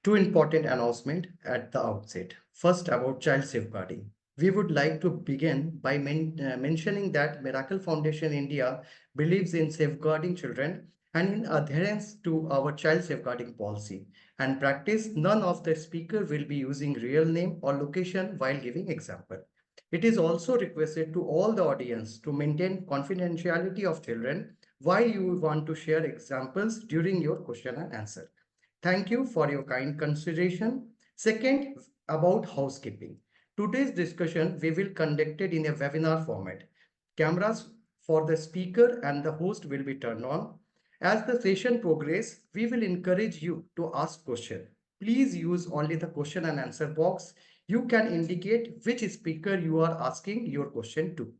Two important announcements at the outset. First, about child safeguarding. We would like to begin by mentioning that Miracle Foundation India believes in safeguarding children and in adherence to our child safeguarding policy. And practice, none of the speaker will be using real name or location while giving example. It is also requested to all the audience to maintain confidentiality of children while you want to share examples during your question and answer. Thank you for your kind consideration. Second, about housekeeping. Today's discussion we will conduct it in a webinar format. Cameras for the speaker and the host will be turned on. As the session progresses, we will encourage you to ask questions. Please use only the question and answer box. You can indicate which speaker you are asking your question to.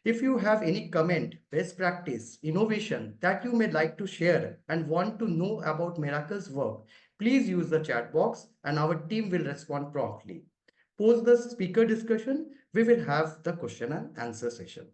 If you have any comment, best practice, innovation that you may like to share and want to know about Miracle's work, please use the chat box and our team will respond promptly. Post the speaker discussion, we will have the question and answer session.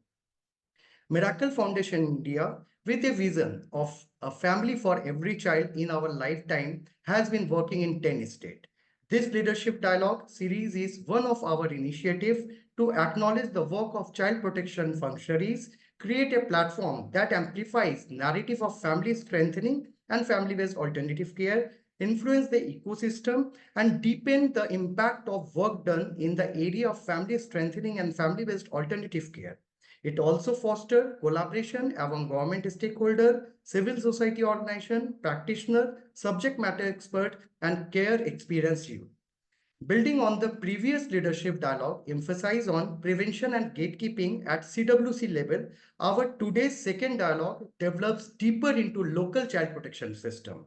Miracle Foundation India, with a vision of a family for every child in our lifetime, has been working in 10 states. This leadership dialogue series is one of our initiatives to acknowledge the work of child protection functionaries, create a platform that amplifies narrative of family strengthening and family-based alternative care, influence the ecosystem, and deepen the impact of work done in the area of family strengthening and family-based alternative care. It also fosters collaboration among government stakeholders, civil society organization, practitioner, subject matter expert, and care experienced youth. Building on the previous leadership dialogue, emphasize on prevention and gatekeeping at CWC level, our today's second dialogue develops deeper into local child protection system.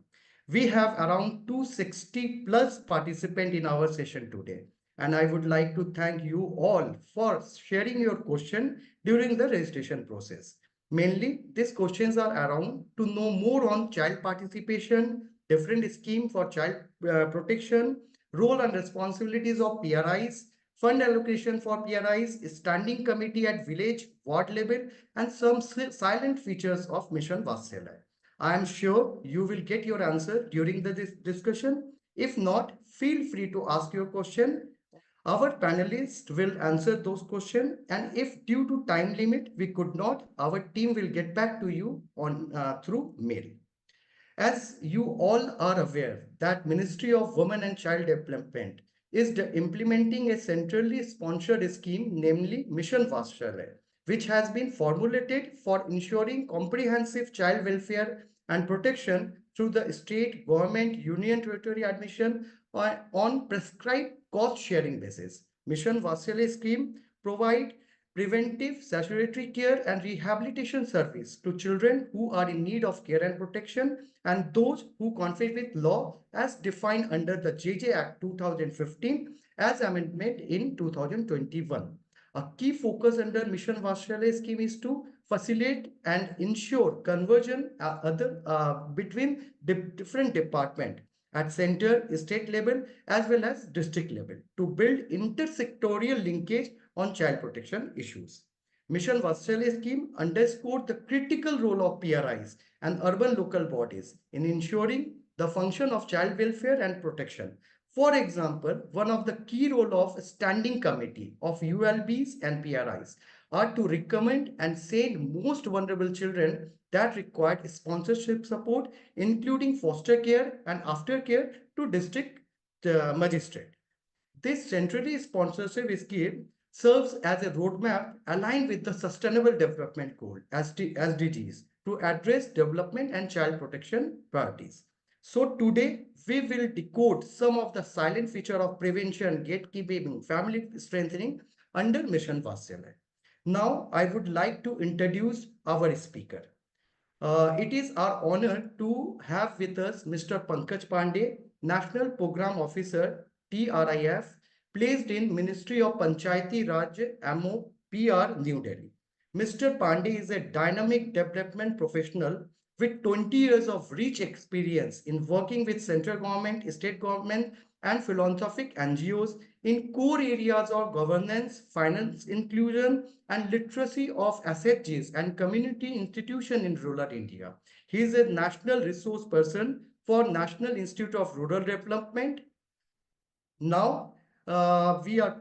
We have around 260 plus participants in our session today. And I would like to thank you all for sharing your question during the registration process. Mainly, these questions are around to know more on child participation, different scheme for child protection, role and responsibilities of PRIs, fund allocation for PRIs, standing committee at village, ward level, and some silent features of Mission Vatsalya. I am sure you will get your answer during the discussion. If not, feel free to ask your question. Our panelists will answer those questions, and if due to time limit we could not, our team will get back to you on through mail. As you all are aware that Ministry of Women and Child Development is implementing a centrally sponsored scheme, namely Mission Vatsalya, which has been formulated for ensuring comprehensive child welfare and protection through the state, government, union territory admission on prescribed cost-sharing basis. Mission Vatsalya scheme provide preventive, statutory care and rehabilitation service to children who are in need of care and protection and those who conflict with law as defined under the JJ Act 2015 as amendment in 2021. A key focus under Mission Vatsalya scheme is to facilitate and ensure conversion between different departments at center, state level as well as district level to build intersectorial linkage on child protection issues. Mission Vatsalya scheme underscored the critical role of PRIs and urban local bodies in ensuring the function of child welfare and protection. For example, one of the key role of standing committee of ULBs and PRIs are to recommend and send most vulnerable children that required sponsorship support, including foster care and aftercare to district magistrate. This centrally sponsorship scheme serves as a roadmap aligned with the Sustainable Development Goal SDGs to address development and child protection priorities. So today we will decode some of the silent feature of prevention, gatekeeping, family strengthening under Mission Vatsalya. Now I would like to introduce our speaker. It is our honor to have with us Mr. Pankaj Pandey, National Program Officer, TRIF, placed in Ministry of Panchayati Raj MO PR, New Delhi. Mr. Pandey is a dynamic development professional with 20 years of rich experience in working with central government, state government, and philanthropic NGOs in core areas of governance, finance inclusion, and literacy of SHGs and community institution in rural India. He is a national resource person for National Institute of Rural Development. Now, we are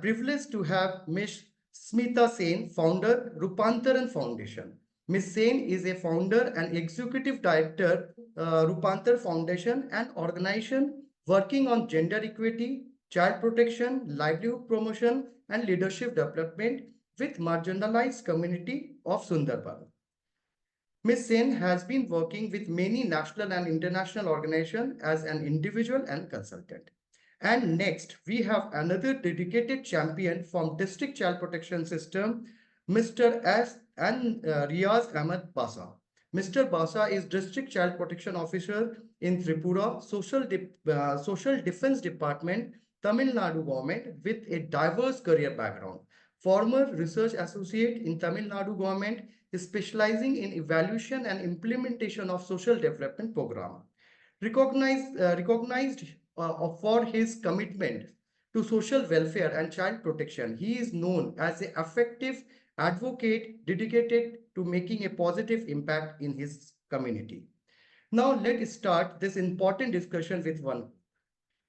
privileged to have Ms. Smita Sen, founder, Rupantaran Foundation. Ms. Sen is a founder and executive director, Rupantar Foundation, an organization working on gender equity, child protection, livelihood promotion, and leadership development with marginalized community of Sundarban. Ms. Sen has been working with many national and international organizations as an individual and consultant. And next, we have another dedicated champion from District Child Protection System, Mr. S. and Riaz Ahmed Basa. Mr. Basa is District Child Protection Officer in Tripura, Social Defense Department, Tamil Nadu government with a diverse career background. Former research associate in Tamil Nadu government, specializing in evaluation and implementation of social development program. Recognized for his commitment to social welfare and child protection, he is known as an effective advocate dedicated to making a positive impact in his community. Now let's start this important discussion with one.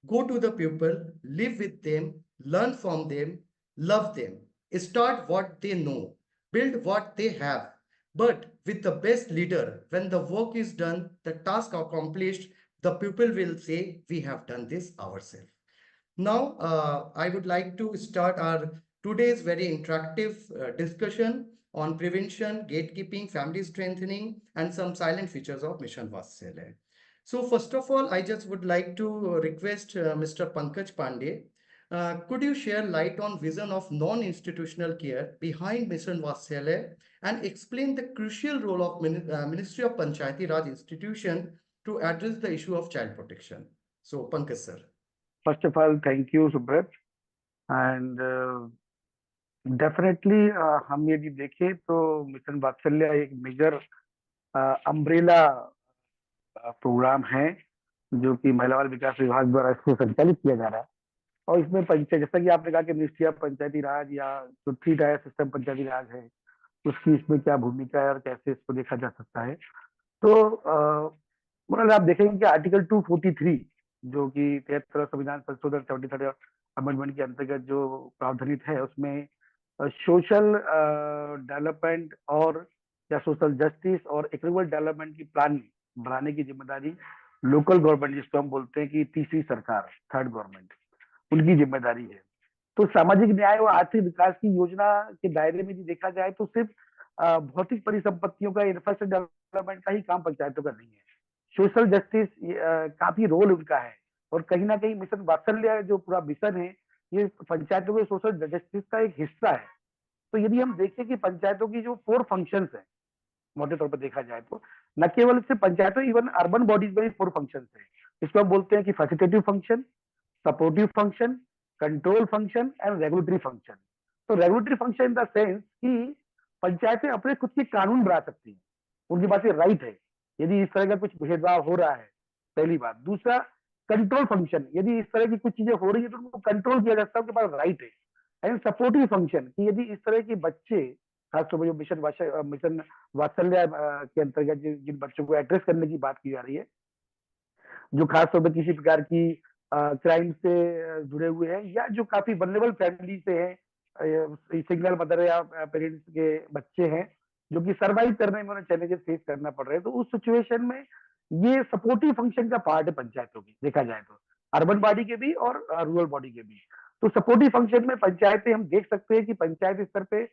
Go to the people, live with them, learn from them, love them. Start what they know, build what they have. But with the best leader, when the work is done, the task accomplished, the people will say, we have done this ourselves. Now, I would like to start our today's very interactive discussion on prevention, gatekeeping, family strengthening, and some silent features of Mission Vatsalya. So first of all, I just would like to request Mr. Pankaj Pandey. Could you share light on vision of non-institutional care behind Mission Vatsalya and explain the crucial role of Ministry of Panchayati Raj institution to address the issue of child protection? So Pankaj sir. First of all, thank you, Subrat. And definitely हम यदि देखें तो mission वात्सल्य एक major umbrella programme है जो कि महिला बाल विकास विभाग द्वारा इसको संचालित किया जा रहा है। और इसमें पंचायत, जैसा कि आपने कहा कि मिनिस्ट्री ऑफ पंचायती राज या जो 3 टायर सिस्टम पंचायती राज है, उसकी इसमें क्या भूमिका है और कैसे इसको देखा जा सकता है। तो मतलब आप देखेंगे कि आर्टिकल 243 जो कि 73 संविधान संशोधन 73 अमेंडमेंट के अंतर्गत जो प्रावधानित है, उसमें सोशल डेवलपमेंट और या सोशल जस्टिस और इक्विटेबल डेवलपमेंट की प्लान बनाने की जिम्मेदारी लोकल गवर्नमेंट, जिसको हम बोलते हैं कि तीसरी सरकार, थर्ड गवर्नमेंट, उनकी जिम्मेदारी है। तो सामाजिक न्याय और आर्थिक विकास की योजना के दायरे में देखा जाए तो सिर्फ भौतिक परिसंपत्तियों का, इंफ्रास्ट्रक्चर डेवलपमेंट का ही काम पंचायतों का नहीं है। सोशल जस्टिस काफी रोल उनका है और कहीं ना कहीं मिशन वात्सल्य जो पूरा मिशन है, ये पंचायतों के सोशल जस्टिस का एक हिस्सा है। तो यदि हम देखें कि पंचायतों की जो 4 फंक्शंस है, मोटे तौर पर देखा जाए तो न केवल सिर्फ पंचायतों, इवन अर्बन बॉडीज में भी 4 फंक्शंस है। इसको हम बोलते हैं कि facilitative function, supportive function, control function and regulatory function. तो regulatory function in the sense कि पंचायतें अपने खुद के कानून बना सकती हैं, उनके पास ये राइट है यदि इस तरह का कुछ भेदभाव हो रहा है, पहली बात। दूसरा, कंट्रोल फंक्शन, यदि इस तरह की कुछ चीजें हो रही है तो उनको कंट्रोल किया जा सकता है, उनके पास राइट है। एंड सपोर्टिव फंक्शन कि यदि इस तरह के बच्चे, खासतौर पर जो मिशन वात्सल्य के अंतर्गत जिन बच्चों को एड्रेस करने की बात की जा रही है, जो खासतौर पर किसी प्रकार की क्राइम से जुड़े हुए हैं या जो काफी वल्नरेबल फैमिली से हैं, सिंगल मदर या पेरेंट्स के बच्चे हैं जो कि सरवाइव करने में उन्हें चैलेंजेस फेस करना पड़ रहे हैं, तो उस सिचुएशन में ये सपोर्टिव फंक्शन का पार्ट है पंचायतों की, देखा जाए तो अर्बन बॉडी के भी और रूरल बॉडी के भी। तो सपोर्टिव फंक्शन में पंचायतें, हम देख सकते हैं कि पंचायत स्तर पे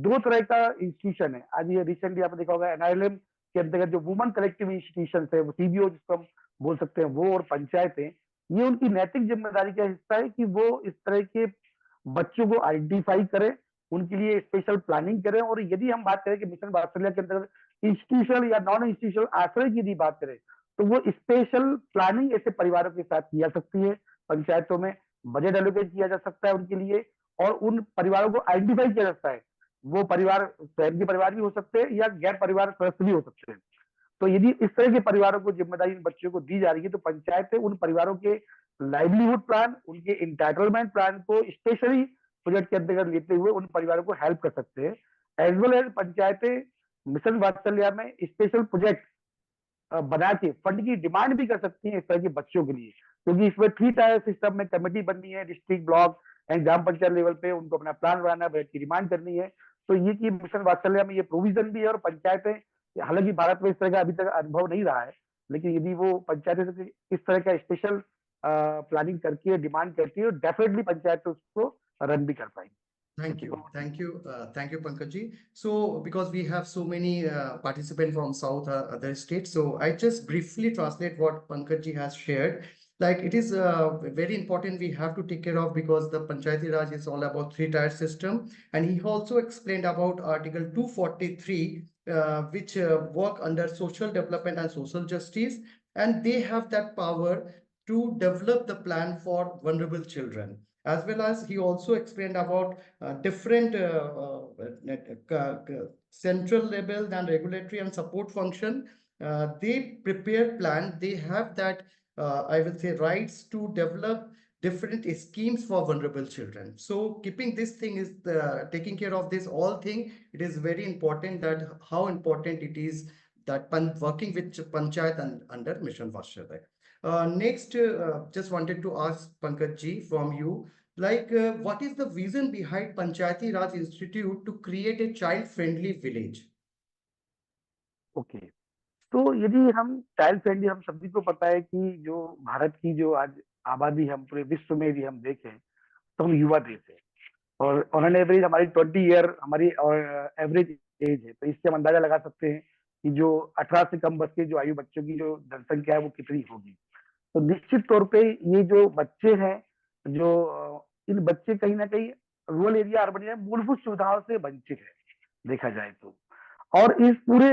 2 तरह का इंस्टीट्यूशन है। आज ये रिसेंटली आपने देखा होगा एनआरएलएम के अंतर्गत जो वुमन कलेक्टिव इंस्टीट्यूशन है, वो सीबीओ जिसको हम बोल सकते हैं, वो और पंचायतें, ये उनकी नैतिक जिम्मेदारी का हिस्सा है कि वो इस तरह के बच्चों को आइडेंटिफाई करें, उनके लिए स्पेशल प्लानिंग करें। और यदि हम बात करें कि मिशन वात्सल्य के अंतर्गत इंस्टीट्यूशनल या नॉन इंस्टीट्यूशनल आश्रय की यदि बात करें तो वो स्पेशल प्लानिंग ऐसे परिवारों के साथ की जा सकती है। पंचायतों में बजट एलोकेट किया जा सकता है उनके लिए और उन परिवारों को आइडेंटिफाई किया जा सकता है। वो परिवार स्वयं के परिवार भी हो सकते हैं या गैर परिवार सदस्य भी हो सकते हैं। तो यदि इस तरह के परिवारों को जिम्मेदारी इन बच्चों को दी जा रही है तो पंचायतें उन परिवारों के लाइवलीहुड प्लान, उनके इंटाइटलमेंट प्लान को स्पेशली प्रोजेक्ट के अंतर्गत लेते हुए उन परिवारों को हेल्प कर सकते हैं। एज वेल एज पंचायतें मिशन वात्सल्य में स्पेशल प्रोजेक्ट बना के फंड की डिमांड भी कर सकती हैं इस तरह के बच्चों के लिए, क्योंकि इसमें 3 टायर सिस्टम में कमेटी बननी है, district, block and gram panchayat level पे उनको अपना प्लान बनाना, बजट की डिमांड करनी है। तो ये कि मिशन वात्सल्य में ये प्रोविजन भी है, और पंचायतें, हालांकि भारत में इस तरह का अभी तक अनुभव नहीं रहा है, लेकिन यदि वो पंचायतें से इस तरह का स्पेशल प्लानिंग करके डिमांड करती है, डेफिनेटली पंचायत उसको रन भी कर पाएंगी। Thank thank you, you. thank you, Pankaj. So, because we have so many participants from South other states, so I just briefly translate what Pankaj has shared. Like it is very important we have to take care of, because the Panchayati Raj is all about three-tier system, and he also explained about Article 243, which work under social development and social justice, and they have that power to develop the plan for vulnerable children. As well as he also explained about different central level and regulatory and support function. They prepare plan. They have that, I will say, rights to develop different schemes for vulnerable children. So keeping this thing is taking care of this all thing. It is very important that how important it is that working with panchayat and under Mission Varshavik. Next, just wanted to ask Pankaj ji from you, like, what is the vision behind Panchayati Raj Institute to create a child-friendly village? Okay, तो यदि हम child friendly, हम सभी को पता है कि जो भारत की जो आज आबादी, हम पूरे विश्व में भी हम देखें तो हम युवा देश है, और ऑन एन एवरेज हमारी 20 ईयर हमारी एवरेज एज है। तो इससे हम अंदाजा लगा सकते हैं कि जो 18 से कम वर्ष के जो आयु बच्चों की जो जनसंख्या है वो कितनी होगी। तो निश्चित तौर पे ये जो बच्चे हैं, जो इन बच्चे कहीं ना कहीं रूरल एरिया, अर्बन एरिया, मूलभूत सुविधाओं से वंचित है देखा जाए तो। और इस पूरे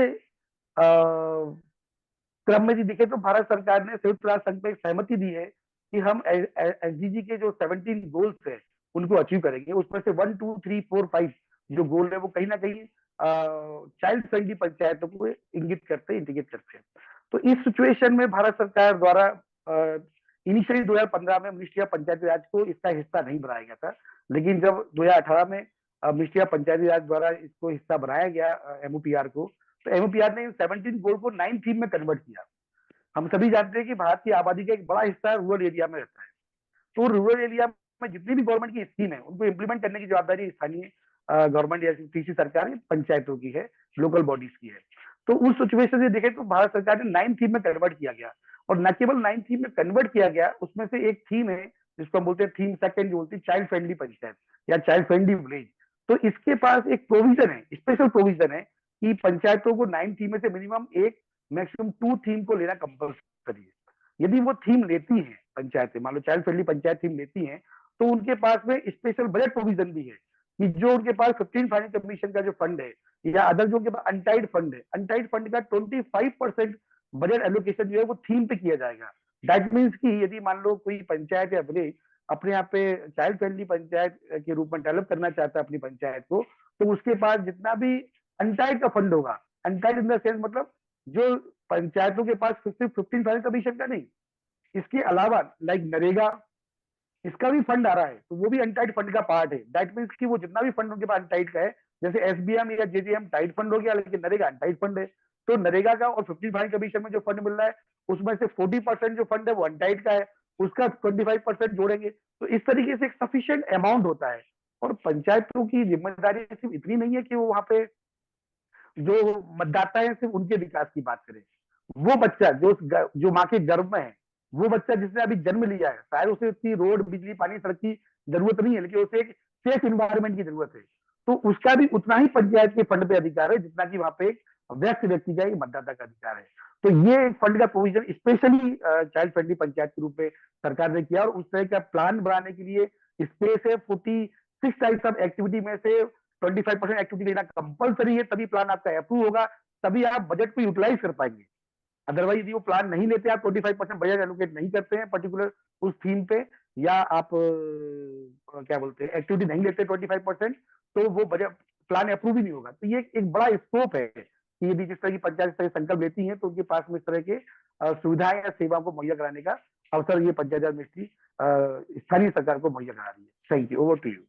क्रम में यदि देखें तो भारत सरकार ने संयुक्त राष्ट्र संघ में एक सहमति दी है कि हम एसडीजी के जो 17 गोल्स है उनको अचीव करेंगे। उसमें से 1, 2, 3, 4, 5 जो गोल है वो कहीं ना कहीं चाइल्ड फ्रेंडली पंचायतों को इंगित करते हैं, इंडिकेट करते हैं। तो इस सिचुएशन में भारत सरकार द्वारा इनिशियली 2015 में मिनिस्ट्री ऑफ पंचायती राज को इसका हिस्सा नहीं बनाया गया था, लेकिन जब 2018 में मिनिस्ट्री ऑफ पंचायती राज द्वारा इसको हिस्सा बनाया गया एमओपीआर को, तो एमओपीआर ने इन 17 गोल को 9 थीम में कन्वर्ट किया। हम सभी जानते हैं कि भारत की आबादी का एक बड़ा हिस्सा रूरल एरिया में रहता है, तो रूरल एरिया में जितनी भी गवर्नमेंट की स्कीम है उनको इम्प्लीमेंट करने की जवाबदारी स्थानीय गवर्नमेंट या तीसरी सरकार पंचायतों की है, लोकल बॉडीज की है। तो उस सिचुएशन से देखें तो भारत सरकार ने 9 थीम में कन्वर्ट किया गया, और न केवल 9 थीम में कन्वर्ट किया गया, उसमें से एक थीम है जिसको हम बोलते हैं थीम सेकंड, जो बोलती है चाइल्ड फ्रेंडली पंचायत या चाइल्ड फ्रेंडली विलेज। तो इसके पास एक प्रोविजन है, स्पेशल प्रोविजन है कि पंचायतों को 9 थीम में से मिनिमम एक, मैक्सिमम 2 थीम को लेना कंपल्सरी है। यदि वो थीम लेती है पंचायतें, मान लो चाइल्ड फ्रेंडली पंचायत थीम लेती हैं, तो उनके पास में स्पेशल बजट प्रोविजन भी है कि जो उनके पास 15 फाइनेंस कमीशन का जो फंड है, या अदर जो उनके पास अनटाइड फंड है, अनटाइड फंड का 25% बजट एलोकेशन जो है वो थीम पे किया जाएगा। दैट मीन्स कि यदि मान लो कोई पंचायत या विलेज अपने यहाँ पे चाइल्ड फ्रेंडली पंचायत के रूप में डेवलप करना चाहता है अपनी पंचायत को, तो उसके पास जितना भी अनटाइड का फंड होगा, अनटाइड इन द सेंस मतलब जो पंचायतों के पास सिर्फ 15 फाइनेंस कमीशन का नहीं, इसके अलावा लाइक नरेगा, इसका भी फंड आ रहा है, तो वो भी अनटाइड फंड का पार्ट है। दैट मीन्स कि वो जितना भी फंड उनके पास अनटाइड का है, जैसे एसबीएम या जेजेएम टाइड फंड हो गया, लेकिन नरेगा अनटाइड फंड है, तो नरेगा का और 15 फाइनेंस कमीशन में जो फंड मिल रहा है उसमें से 40% जो फंड है वो अनटाइड का है, उसका 25% जोड़ेंगे। तो इस तरीके से एक सफिशियंट अमाउंट होता है। और पंचायतों की जिम्मेदारी सिर्फ इतनी नहीं है कि वो वहां पे जो मतदाता है सिर्फ उनके विकास की बात करें। वो बच्चा जो माँ के गर्भ में है, वो बच्चा जिसने अभी जन्म लिया है, शायद उसे इतनी रोड, बिजली, पानी, सड़क की जरूरत नहीं है, लेकिन उसे एक सेफ इन्वायरमेंट की जरूरत है। तो उसका भी उतना ही पंचायत के फंड पे अधिकार है जितना कि वहां पे एक व्यक्ति का, एक मतदाता का अधिकार है। तो ये फंड का provision specially child friendly panchayat के रूप में सरकार ने किया, और उस तरह का प्लान बनाने के लिए स्पेस है। 46 टाइप्स ऑफ एक्टिविटी में से 25% एक्टिविटी लेना कंपलसरी है, तभी प्लान आपका अप्रूव होगा, तभी आप बजट को यूटिलाइज कर पाएंगे। अदरवाइज यदि वो प्लान नहीं लेते, आप 25% बजट एलोकेट नहीं करते हैं पर्टिकुलर उस थीम पे, या आप क्या बोलते हैं एक्टिविटी नहीं लेते 25%, तो वो बजट प्लान अप्रूव ही नहीं होगा। तो ये एक बड़ा स्कोप है कि यदि जिस तरह की पंचायत इस तरह संकल्प लेती है, तो उनके पास में इस तरह के सुविधाएं या सेवाओं को मुहैया कराने का अवसर ये पंचायत राज मिनिस्ट्री स्थानीय सरकार को मुहैया करा रही है। Thank you, over to you.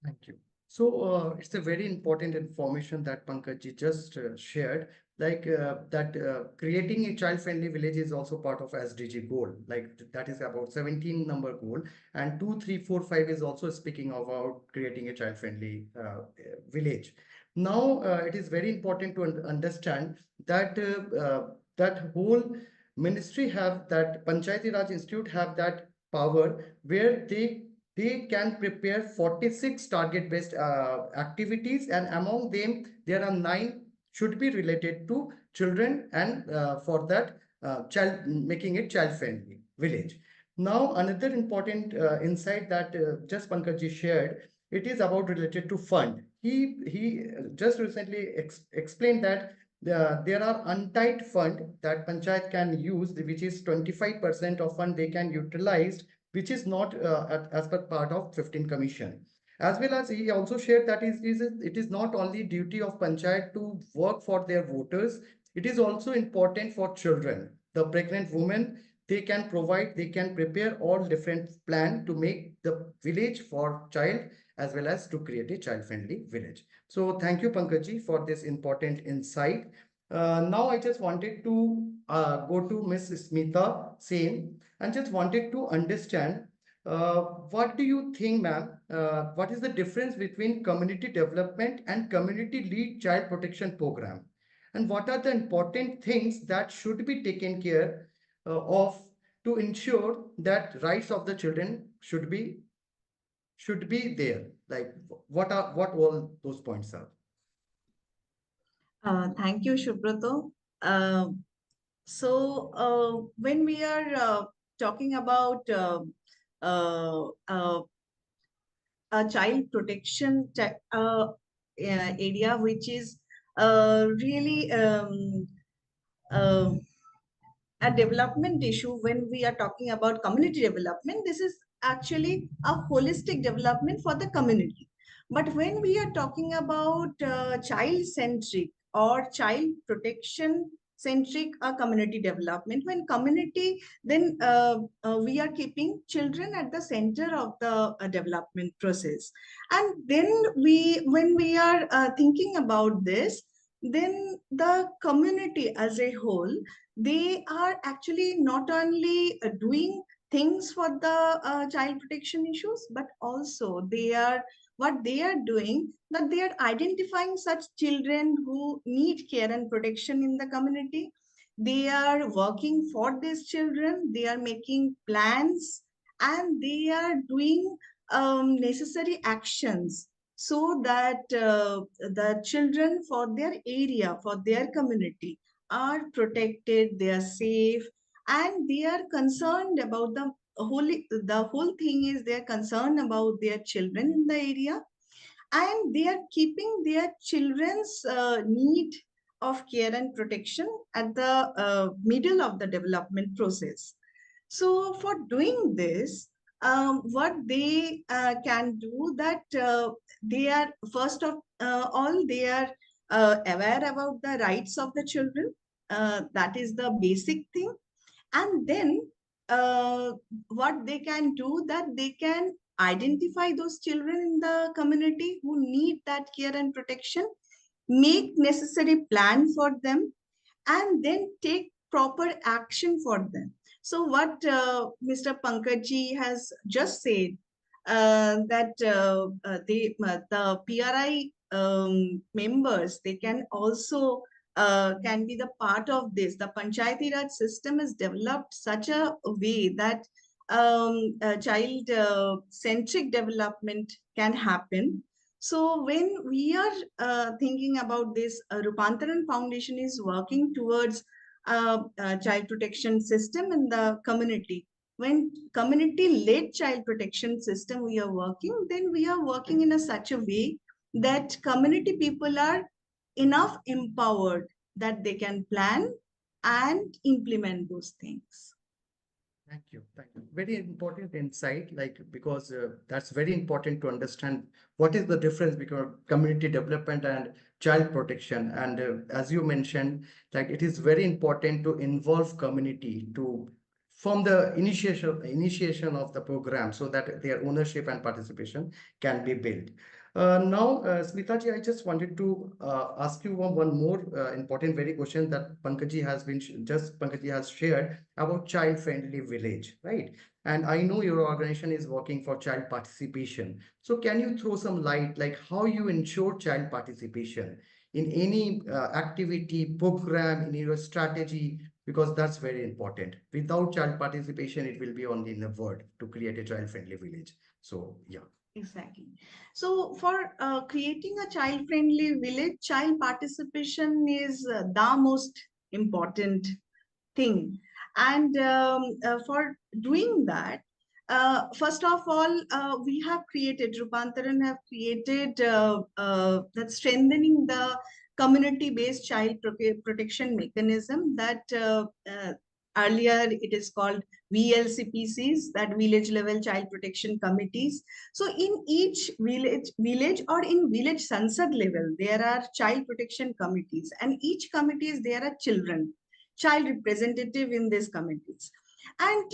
Thank you. So it's a very important information that Pankaj just shared. Creating a child-friendly village is also part of SDG goal. Like that is about 17 number goal, and 2, 3, 4, 5 is also speaking about creating a child-friendly village. Now it is very important to understand that that whole ministry have that Panchayati Raj Institute have that power where they can prepare 46 target-based activities, and among them, there are 9 should be related to children, and for that, making it child-friendly village. Now, another important insight that just Pankaj shared, it is about related to fund. He just recently explained that there are untied fund that Panchayat can use, which is 25% of fund they can utilize, which is not as per part of 15 commission. As well as he also shared that it is not only duty of Panchayat to work for their voters, it is also important for children. The pregnant women, they can provide, they can prepare all different plan to make the village for child as well as to create a child-friendly village. So thank you, Pankajji, for this important insight. Now I just wanted to go to Miss Smita Sen and just wanted to understand what do you think, ma'am? What is the difference between community development and community lead child protection program? And what are the important things that should be taken care of to ensure that rights of the children should be there? Like what all those points are? Thank you, Shubhrato. Uh, when we are talking about a child protection area, which is really uh, a development issue. When we are talking about community development, this is actually a holistic development for the community. But when we are talking about child centric or child protection centric community development, when community, then we are keeping children at the center of the development process. And then when we are thinking about this, then the community as a whole, they are actually not only doing things for the child protection issues, but also they are, what they are doing, that they are identifying such children who need care and protection in the community. They are working for these children, they are making plans, and they are doing necessary actions so that the children for their area, for their community, are protected, they are safe, and they are concerned about the whole thing is they are concerned about their children in the area, and they are keeping their children's need of care and protection at the middle of the development process. So for doing this, what they can do, that they are first of all, they are aware about the rights of the children. That is the basic thing. And then uh, what they can do, that they can identify those children in the community who need that care and protection, make necessary plan for them, and then take proper action for them. So what Mr. Pankaj has just said, that the PRI members, they can also can be the part of this. The Panchayati Raj system is developed such a way that child centric development can happen. So when we are thinking about this, Rupantaran Foundation is working towards child protection system in the community. When community-led child protection system we are working, then we are working in a such a way that community people are enough empowered that they can plan and implement those things. Thank you. Thank you. Very important insight, like because that's very important to understand what is the difference between community development and child protection. And as you mentioned, like it is very important to involve community to from the initiation of the program so that their ownership and participation can be built. Now, Smita ji, I just wanted to ask you one more important very question that Pankaj ji has shared about child-friendly village, right? And I know your organization is working for child participation. So can you throw some light, like how you ensure child participation in any activity, program, in your strategy, because that's very important. Without child participation, it will be only in the word to create a child-friendly village. So yeah. Exactly. So for creating a child-friendly village, child participation is the most important thing. And for doing that, first of all, we have created, Rupantaran have created that strengthening the community-based child protection mechanism that earlier it is called VLCPCs, that village level child protection committees. So in each village or in village Sansad level, there are child protection committees, and each committees there are children, child representative in these committees. And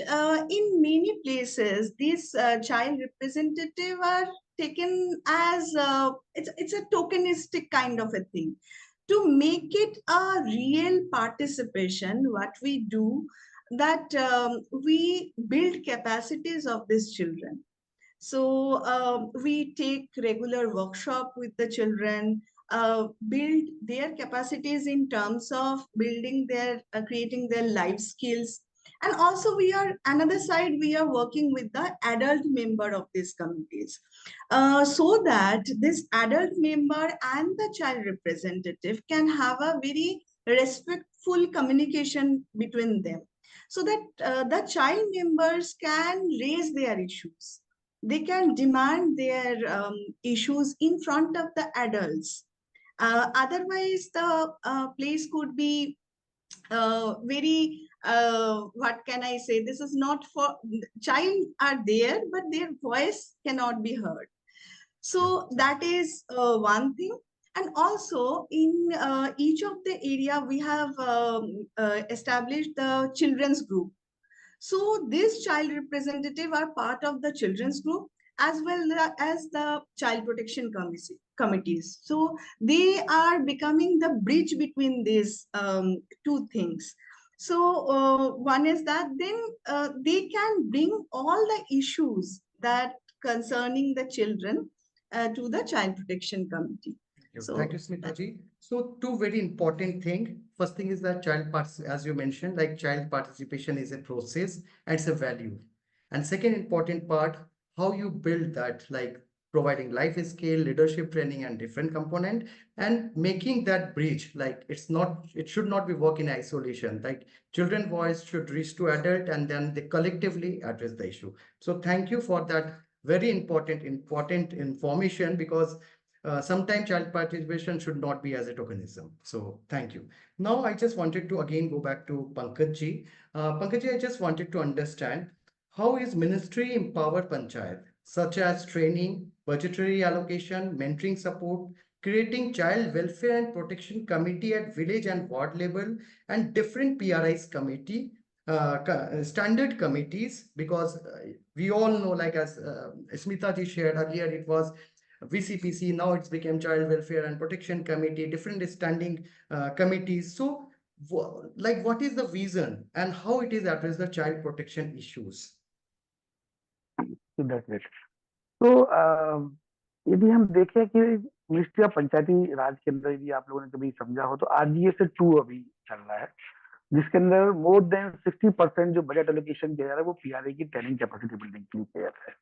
in many places, these child representative are taken as it's a tokenistic kind of a thing. To make it a real participation, what we do that we build capacities of these children. So we take regular workshop with the children, build their capacities in terms of building their, creating their life skills. And also we are, another side, we are working with the adult member of these committees, so that this adult member and the child representative can have a very respectful communication between them, so that the child members can raise their issues, they can demand their issues in front of the adults. Otherwise, the place could be very, what can I say? This is not for child are there, but their voice cannot be heard. So that is one thing. And also in each of the area, we have established the children's group. So these child representative are part of the children's group as well as the child protection committees. So they are becoming the bridge between these two things. So one is that then they can bring all the issues that concerning the children to the child protection committee. Thank So you, Smita ji. So two very important thing. First thing is that as you mentioned, like child participation is a process and it's a value. And second important part, how you build that, like providing life skill, leadership training, and different component, and making that bridge. Like it should not be work in isolation. Like children voice should reach to adult, and then they collectively address the issue. So thank you for that very important information, because sometimes child participation should not be as a tokenism. So thank you. Now I just wanted to again go back to Pankaj ji. Pankaj ji, I just wanted to understand how is ministry empower panchayat, such as training, budgetary allocation, mentoring support, creating child welfare and protection committee at village and ward level, and different PRIs committee, standard committees, because we all know, like as Smita ji shared earlier, it was VCPC, now it's become Child Welfare and Protection Committee, different standing committees. So, like, what is the vision and how it is address the child protection issues? That's it. तो यदि हम देखें कि ministry of पंचायती राज के अंदर यदि आप लोगों ने कभी समझा हो तो RGS 2 अभी चल रहा है, जिसके अंदर मोर देन 60% जो बजट एलोकेशन किया जा रहा है वो PRA की ट्रेनिंग कैपेसिटी बिल्डिंग के लिए किया जाता है।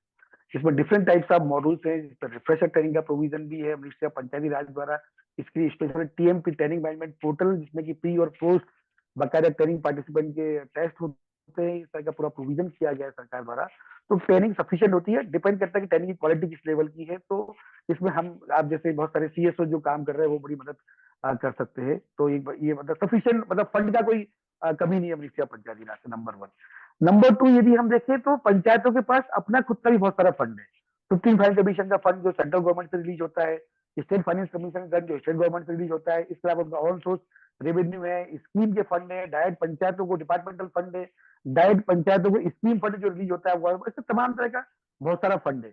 इसमें डिफरेंट टाइप्स ऑफ मॉड्यूल्स हैं, जिस पर रिफ्रेशर ट्रेनिंग का प्रोविजन भी है मिनिस्ट्री ऑफ पंचायती राज द्वारा। इसके लिए special TMP training management portal, जिसमें कि प्री और पोस्ट बाकायदा ट्रेनिंग पार्टिसिपेंट के टेस्ट होते हैं, इस तरह का पूरा प्रोविजन किया गया है सरकार द्वारा। तो ट्रेनिंग सफिशिएंट होती है, डिपेंड करता है कि ट्रेनिंग की क्वालिटी किस लेवल की है। तो इसमें हम आप जैसे बहुत सारे CSO जो काम कर रहे हैं वो बड़ी मदद कर सकते हैं। तो ये मतलब सफिशिएंट, मतलब फंड का कोई कमी नहीं है मिनिस्ट्री ऑफ पंचायती राज से, नंबर 1। नंबर 2, यदि हम देखें तो पंचायतों के पास अपना खुद का भी बहुत सारा फंड है। 15 फाइनेंस कमीशन का फंड जो सेंट्रल गवर्नमेंट से रिलीज होता है, स्टेट फाइनेंस कमीशन का जो स्टेट गवर्नमेंट से रिलीज होता है, इसके अलावा उनका ऑन सोर्स रेवेन्यू है, स्कीम के फंड है, डायरेक्ट पंचायतों को डिपार्टमेंटल फंड है, डायरेक्ट पंचायतों को स्कीम फंड जो रिलीज होता है वो, इससे तमाम तरह का बहुत सारा फंड है।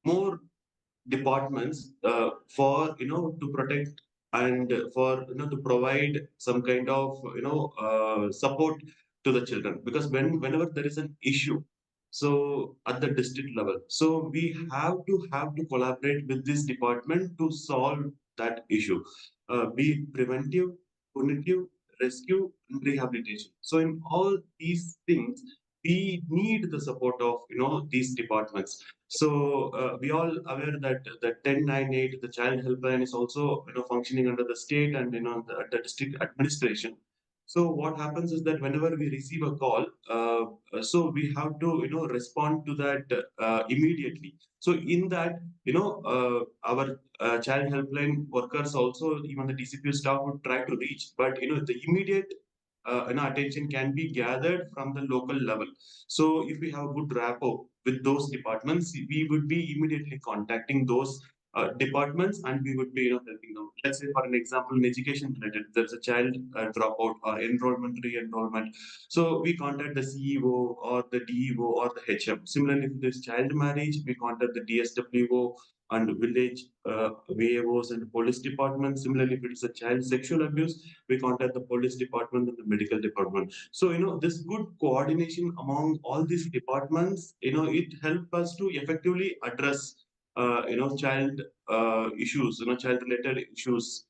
more departments for to protect and for to provide some kind of support to the children, because whenever there is an issue, so at the district level, so we have to collaborate with this department to solve that issue, be it preventive, punitive, rescue, and rehabilitation. So in all these things, we need the support of these departments. So we all aware that the 1098, the child helpline, is also functioning under the state and the district administration. So what happens is that whenever we receive a call, so we have to respond to that immediately. So in that our child helpline workers also, even the DCPO staff, would try to reach, but the immediate attention can be gathered from the local level. So if we have a good rapport with those departments, we would be immediately contacting those departments, and we would be helping them. Let's say, for an example, in education related, there's a child dropout or enrollment, re-enrollment. So we contact the CEO or the DEO or the HM. Similarly, if there's child marriage, we contact the DSWO and village VAOs and police department. Similarly, if it is a child sexual abuse, we contact the police department and the medical department. So this good coordination among all these departments, it helps us to effectively address child issues, child related issues,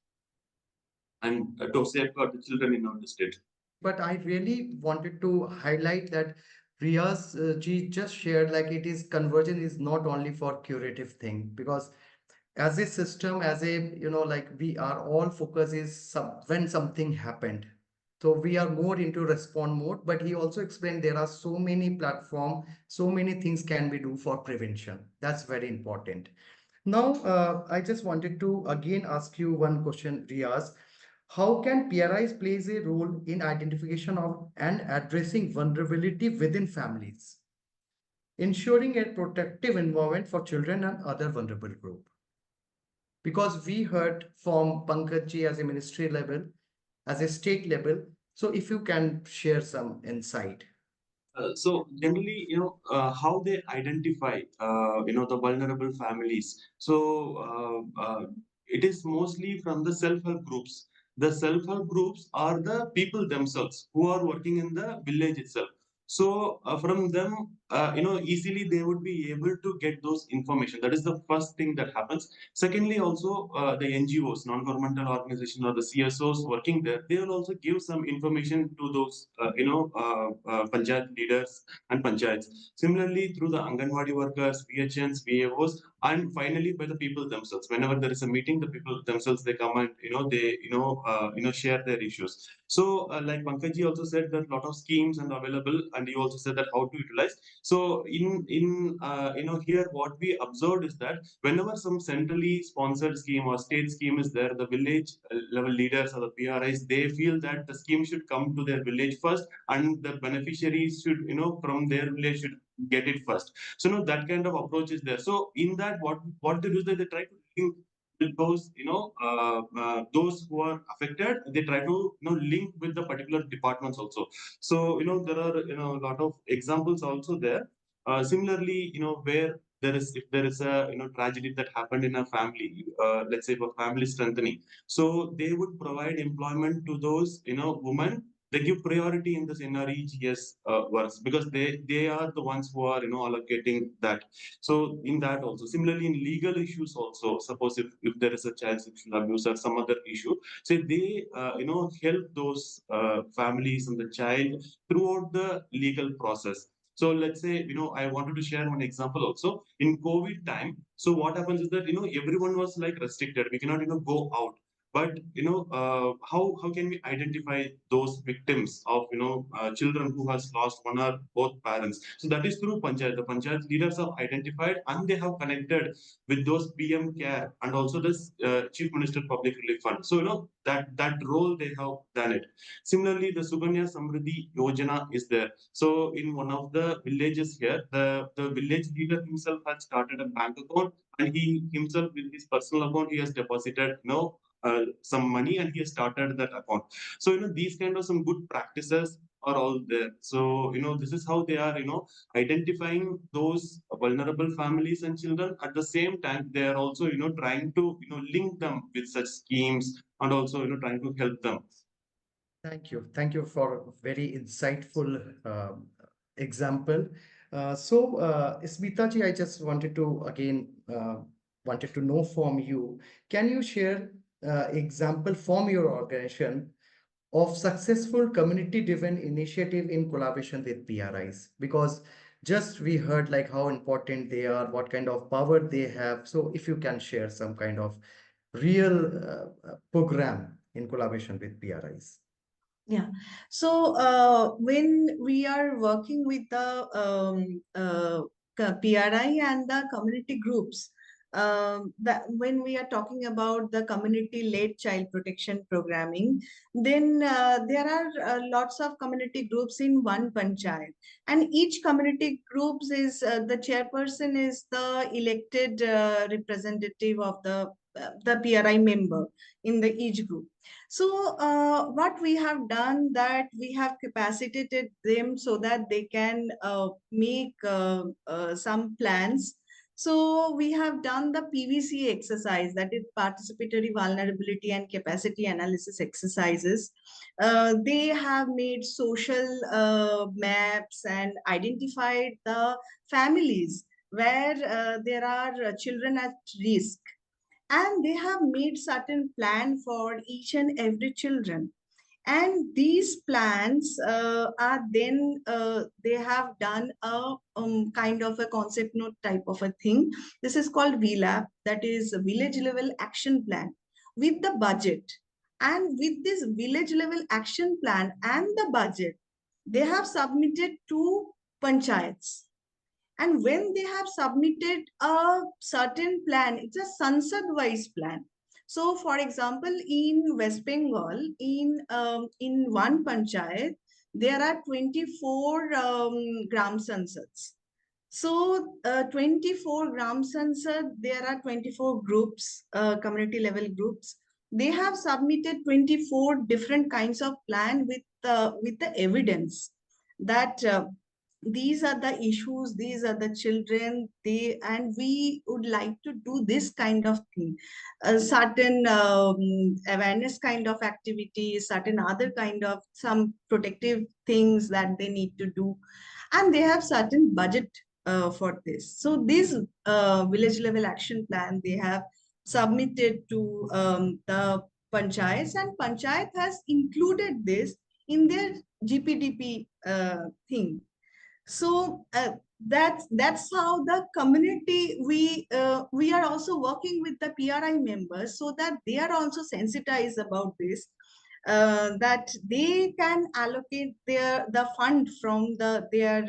and to safeguard the children in our state. But I really wanted to highlight that Riya's ji just shared, like, it is conversion is not only for curative thing, because as a system, as a like, we are all focus is when something happened, so we are more into respond mode. But he also explained there are so many platform, so many things can be do for prevention. That's very important. Now I just wanted to again ask you one question, Riyaz. How can PRIs plays a role in identification of and addressing vulnerability within families, ensuring a protective environment for children and other vulnerable group? Because we heard from Pankaj as a ministry level, as a state level. So if you can share some insight. So generally, how they identify, the vulnerable families. So it is mostly from the self-help groups. The self-help groups are the people themselves who are working in the village itself. So from them, easily they would be able to get those information. That is the first thing that happens. Secondly, also the NGOs, non-governmental organization, or the CSOs working there, they will also give some information to those, panchayat leaders and panchayats. Similarly, through the Anganwadi workers, VHNs, VAOs, and finally by the people themselves. Whenever there is a meeting, the people themselves, they come and they share their issues. So like Pankaj also said that a lot of schemes are available, and you also said that how to utilize. So in here, what we observed is that whenever some centrally sponsored scheme or state scheme is there, the village level leaders or the PRIs, they feel that the scheme should come to their village first, and the beneficiaries should, from their village, should get it first. So that kind of approach is there. So in that, what they do is that they try to link with those, those who are affected. They try to link with the particular departments also. So there are a lot of examples also there. Similarly, where there is, if there is a tragedy that happened in a family, let's say for family strengthening, so they would provide employment to those women. They give priority in this NREGS works, because they are the ones who are allocating that. So in that also, similarly in legal issues also, suppose if there is a child sexual abuse or some other issue, so they help those families and the child throughout the legal process. So let's say, I wanted to share one example also. In COVID time, so what happens is that, everyone was like restricted. We cannot, go out. But, how can we identify those victims of, children who has lost one or both parents? So that is through Panchayat. The Panchayat leaders have identified, and they have connected with those PM Care and also this Chief Minister Public Relief Fund. So, that role they have done it. Similarly, the Suganya Samriddhi Yojana is there. So in one of the villages here, the village leader himself has started a bank account, and he himself, with his personal account, he has deposited some money, and he has started that account. So these kind of some good practices are all there. So, this is how they are, identifying those vulnerable families and children. At the same time, they are also, trying to, link them with such schemes, and also, trying to help them. Thank you. Thank you for a very insightful example. Smita ji, I just wanted to again wanted to know from you, can you share example from your organization of successful community-driven initiative in collaboration with PRIs? Because just we heard like how important they are, what kind of power they have. So if you can share some kind of real program in collaboration with PRIs. Yeah. So when we are working with the PRI and the community groups, that when we are talking about the community-led child protection programming, then there are lots of community groups in one panchayat, and each community groups is the chairperson is the elected representative of the PRI member in the each group. So what we have done that we have capacitated them so that they can make some plans. So we have done the PVC exercise, that is participatory vulnerability and capacity analysis exercises. They have made social maps and identified the families where there are children at risk, and they have made certain plan for each and every children. And these plans are then they have done a kind of a concept note type of a thing. This is called VLAP, that is village level action plan, with the budget. And with this village level action plan and the budget, they have submitted to panchayats. And when they have submitted a certain plan, it's a Sansad-wise plan. So, for example, in West Bengal, in one panchayat, there are 24 gram sansads. So, 24 gram sansad, there are 24 groups, community level groups. They have submitted 24 different kinds of plan with the evidence that these are the issues, these are the children, and we would like to do this kind of thing, a certain awareness kind of activities, certain other kind of some protective things that they need to do, and they have certain budget for this. So this village level action plan they have submitted to the panchayats, and panchayat has included this in their GPDP thing. So that's how the community, we are also working with the PRI members so that they are also sensitized about this, that they can allocate the fund from their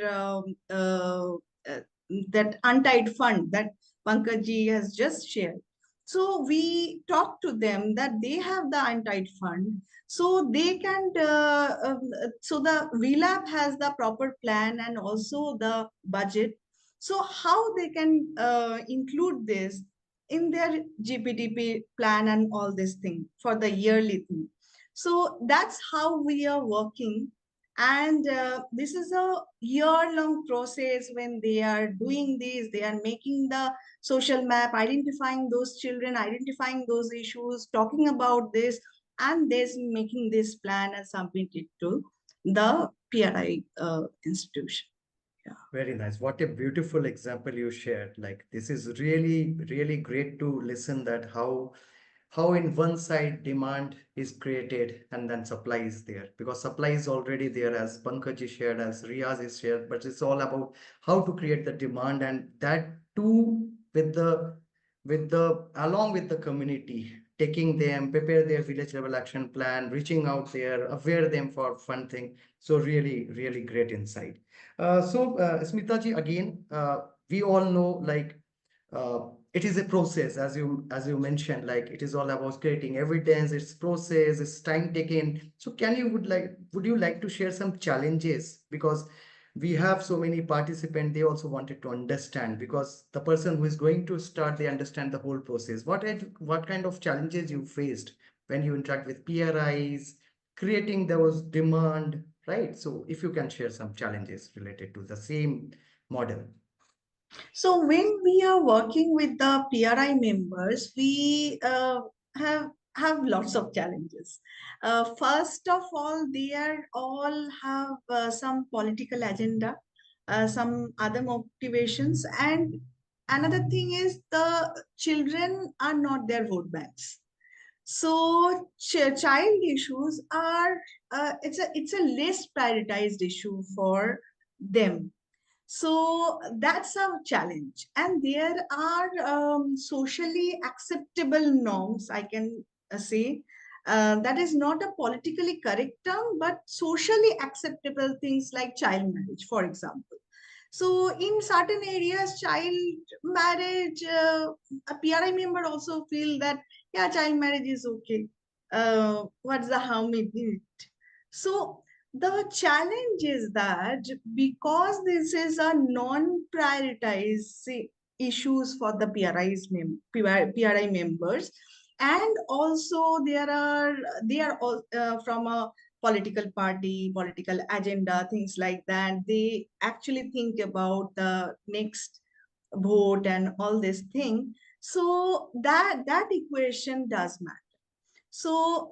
that untied fund that Pankaj ji has just shared. So we talk to them that they have the untied fund, so they can so the VLAP has the proper plan and also the budget. So how they can include this in their GPDP plan and all this thing for the yearly thing. So that's how we are working. And this is a year-long process. When they are doing this, they are making the social map, identifying those children, identifying those issues, talking about this, and this making this plan and submit it to the PRI institution. Yeah. Very nice. What a beautiful example you shared. Like this is really, really great to listen that how in one side demand is created and then supply is there, because supply is already there, as Pankaj is shared, as Riaz is shared, but it's all about how to create the demand, and that too with the along with the community, taking them, prepare their village level action plan, reaching out there, aware them for fun thing. So really, really great insight. Smita ji, again, we all know like it is a process, as you mentioned, like it is all about creating evidence, it's process, it's time taken. So would you like to share some challenges, because we have so many participants, they also wanted to understand, because the person who is going to start, they understand the whole process. What kind of challenges you faced when you interact with PRIs, creating those demand, right? So if you can share some challenges related to the same model. So when we are working with the PRI members, we have have lots of challenges. First of all, they are all have some political agenda, some other motivations, and another thing is the children are not their vote banks. So child issues are it's a less prioritized issue for them, so that's a challenge. And there are socially acceptable norms, I can say. That is not a politically correct term, but socially acceptable things like child marriage, for example. So in certain areas, child marriage, a PRI member also feel that, yeah, child marriage is okay. What's the harm in it? So the challenge is that because this is a non-prioritized issues for the PRI members, and also they are all from a political party, political agenda, things like that. They actually think about the next vote and all this thing. So that equation does matter. So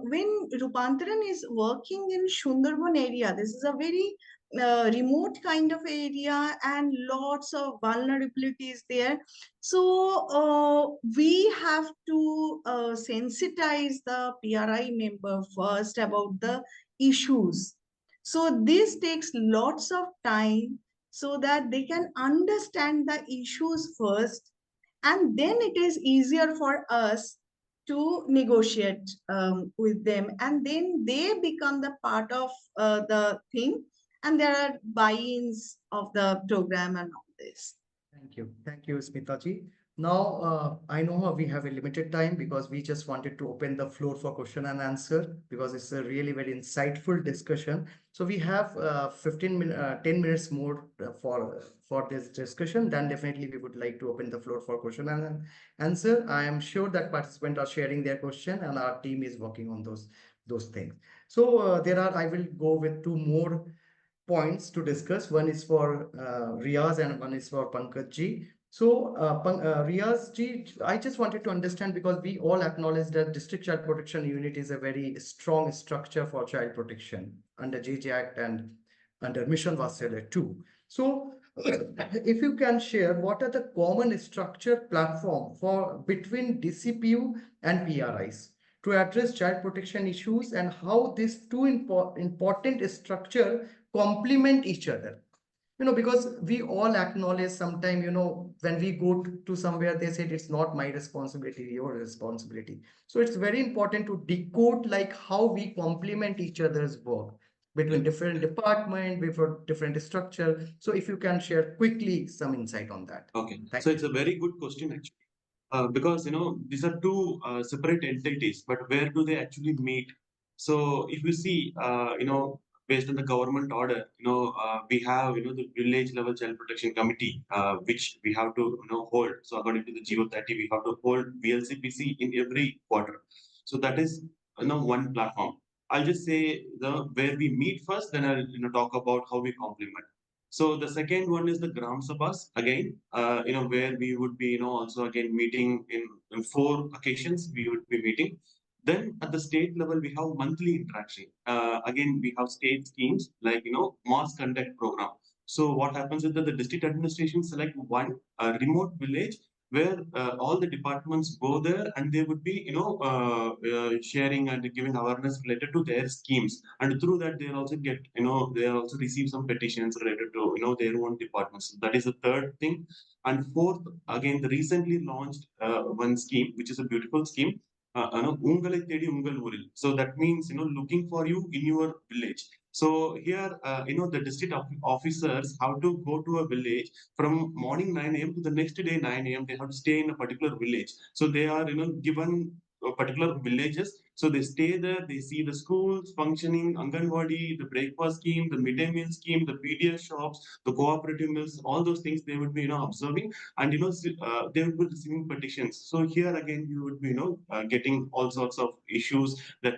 when Rupantaran is working in Sundarban area, this is a very remote kind of area and lots of vulnerabilities there. So we have to sensitize the PRI member first about the issues. So this takes lots of time so that they can understand the issues first, and then it is easier for us to negotiate with them, and then they become the part of the thing, and there are buy-ins of the program and all this. Thank you, Smita ji. Now, I know we have a limited time because we just wanted to open the floor for question and answer because it's a really very insightful discussion. So we have 10 minutes more for this discussion. Then definitely we would like to open the floor for question and answer. I am sure that participants are sharing their question and our team is working on those things. So I will go with two more points to discuss. One is for Riaz and one is for Pankaj ji. So, Riaz ji, I just wanted to understand because we all acknowledge that District Child Protection Unit is a very strong structure for child protection under JJ Act and under Mission Vatsalya too. So, if you can share what are the common structure platform for between DCPU and PRIs to address child protection issues and how these two important structure complement each other, because we all acknowledge sometime, when we go to somewhere, they said it's not my responsibility, your responsibility. So it's very important to decode like how we complement each other's work between different department, with different structure. So if you can share quickly some insight on that. Okay, Thank so you. it's a very good question actually. Because these are two separate entities, but where do they actually meet? So if you see, based on the government order, we have the village level child protection committee, which we have to hold. So according to the GO30, we have to hold VLCPC in every quarter. So that is one platform. I'll just say the where we meet first, then I'll talk about how we complement. So the second one is the Gram Sabhas again, where we would be, also again meeting in four occasions we would be meeting. Then at the state level, we have monthly interaction. Again, we have state schemes like, mass conduct program. So what happens is that the district administration select one remote village where all the departments go there and they would be, sharing and giving awareness related to their schemes. And through that, they also get, they also receive some petitions related to, their own departments. That is the third thing. And fourth, again, the recently launched one scheme, which is a beautiful scheme. Ungalai Thedi Ungal Uril. So that means, looking for you in your village. So here, the district officers have to go to a village from morning 9 a.m. to the next day 9 a.m. They have to stay in a particular village. So they are, given particular villages So they stay there, they see the schools functioning, Anganwadi, the breakfast scheme, the midday meal scheme, the PDS shops, the cooperative mills, all those things they would be, observing, and they would be receiving petitions. So here again, you would be, getting all sorts of issues that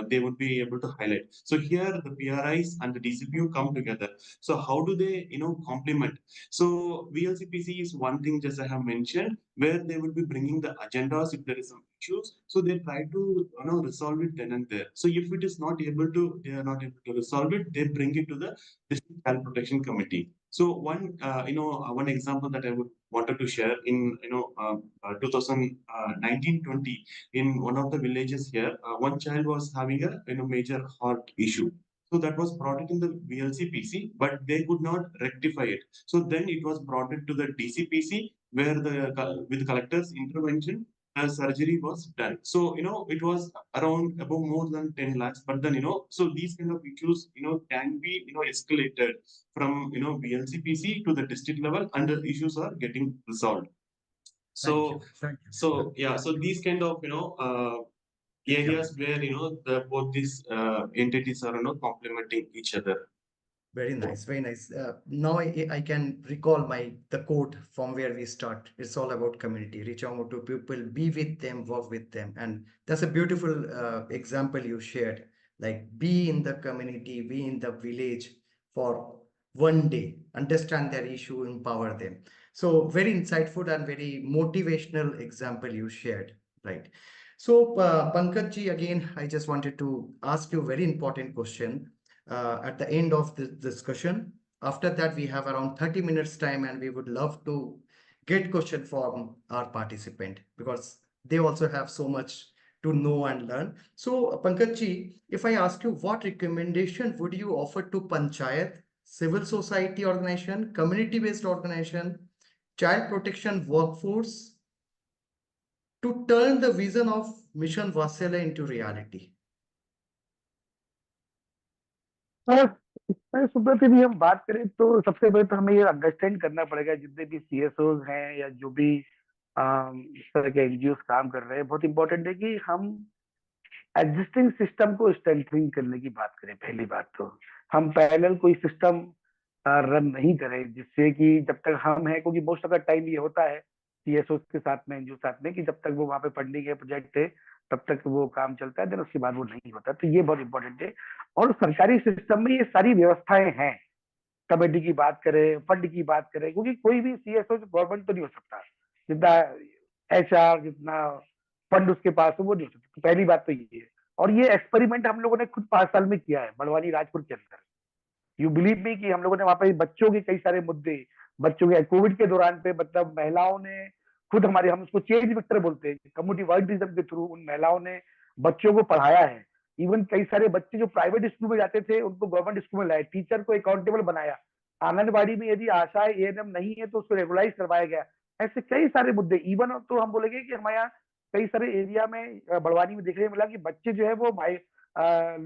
they would be able to highlight. So here the PRIs and the DCPU come together. So how do they complement? So VLCPC is one thing, just I have mentioned, where they would be bringing the agendas if there is some issues. So they try to resolve it then and there. So if it is not able to, they are not able to resolve it, they bring it to the District Child Protection Committee. So one example that I would wanted to share in 2019-20 in one of the villages here, one child was having a major heart issue. So that was brought it in the VLCPC, but they could not rectify it. So then it was brought it to the DCPC, where with collector's intervention, surgery was done. So it was around about more than 10 lakhs. But then so these kind of issues can be escalated from VLCPC to the district level, and the issues are getting resolved. So yeah, so these kind of areas where both these entities are complementing each other. Very nice, very nice. Now I can recall the quote from where we start. It's all about community. Reach out to people, be with them, work with them, and that's a beautiful example you shared. Like be in the community, be in the village for one day, understand their issue, empower them. So very insightful and very motivational example you shared, right? So Pankaj ji, again, I just wanted to ask you a very important question at the end of the discussion. After that, we have around 30 minutes time, and we would love to get question from our participant because they also have so much to know and learn. So Pankaj ji, if I ask you, what recommendation would you offer to panchayat, civil society organization, community-based organization, child protection workforce to turn the vision of Mission Vatsalya into reality? इसमें सुब्रत यदि हम बात करें तो सबसे पहले तो हमें ये अंडरस्टैंड करना पड़ेगा, जितने भी CSOs हैं या जो भी इस तरह के NGOs काम कर रहे हैं, बहुत इंपॉर्टेंट है कि हम एग्जिस्टिंग सिस्टम को स्ट्रेंथनिंग करने की बात करें। पहली बात तो हम पैरेलल कोई सिस्टम रन नहीं करें, जिससे कि जब तक हम हैं, क्योंकि मोस्ट ऑफ द टाइम ये होता है CSOs के साथ में, NGO साथ में, कि जब तक वो वहाँ पे फंडिंग है, प्रोजेक्ट है, तब तक वो काम चलता है, देन उसके बाद वो नहीं होता। तो ये बहुत इंपॉर्टेंट है। और सरकारी सिस्टम में ये सारी व्यवस्थाएं हैं, कमेटी की बात करें, फंड की बात करें, क्योंकि कोई भी CSO गवर्नमेंट तो नहीं हो सकता, जितना HR जितना फंड उसके पास है वो नहीं हो सकता। तो पहली बात तो ये है। और ये एक्सपेरिमेंट हम लोगों ने खुद 5 साल में किया है बड़वानी राजपुर के अंदर। यू बिलीव मी कि हम लोगों ने वहां पे बच्चों के कई सारे मुद्दे, बच्चों के कोविड के दौरान पे, मतलब महिलाओं ने खुद हमारे, हम उसको चेंज वेक्टर बोलते हैं, कम्युनिटी वर्ल्डिज्म के थ्रू उन महिलाओं ने बच्चों को पढ़ाया है। इवन कई सारे बच्चे जो प्राइवेट स्कूल में जाते थे उनको गवर्नमेंट स्कूल में लाए, टीचर को अकाउंटेबल बनाया, आंगनबाड़ी में यदि आशा ANM नहीं है तो उसको रेगुलाइज करवाया गया। ऐसे कई सारे मुद्दे। इवन तो हम बोलेंगे कि हमारे यहाँ कई सारे एरिया में बड़वानी में देखने मिला कि बच्चे जो है वो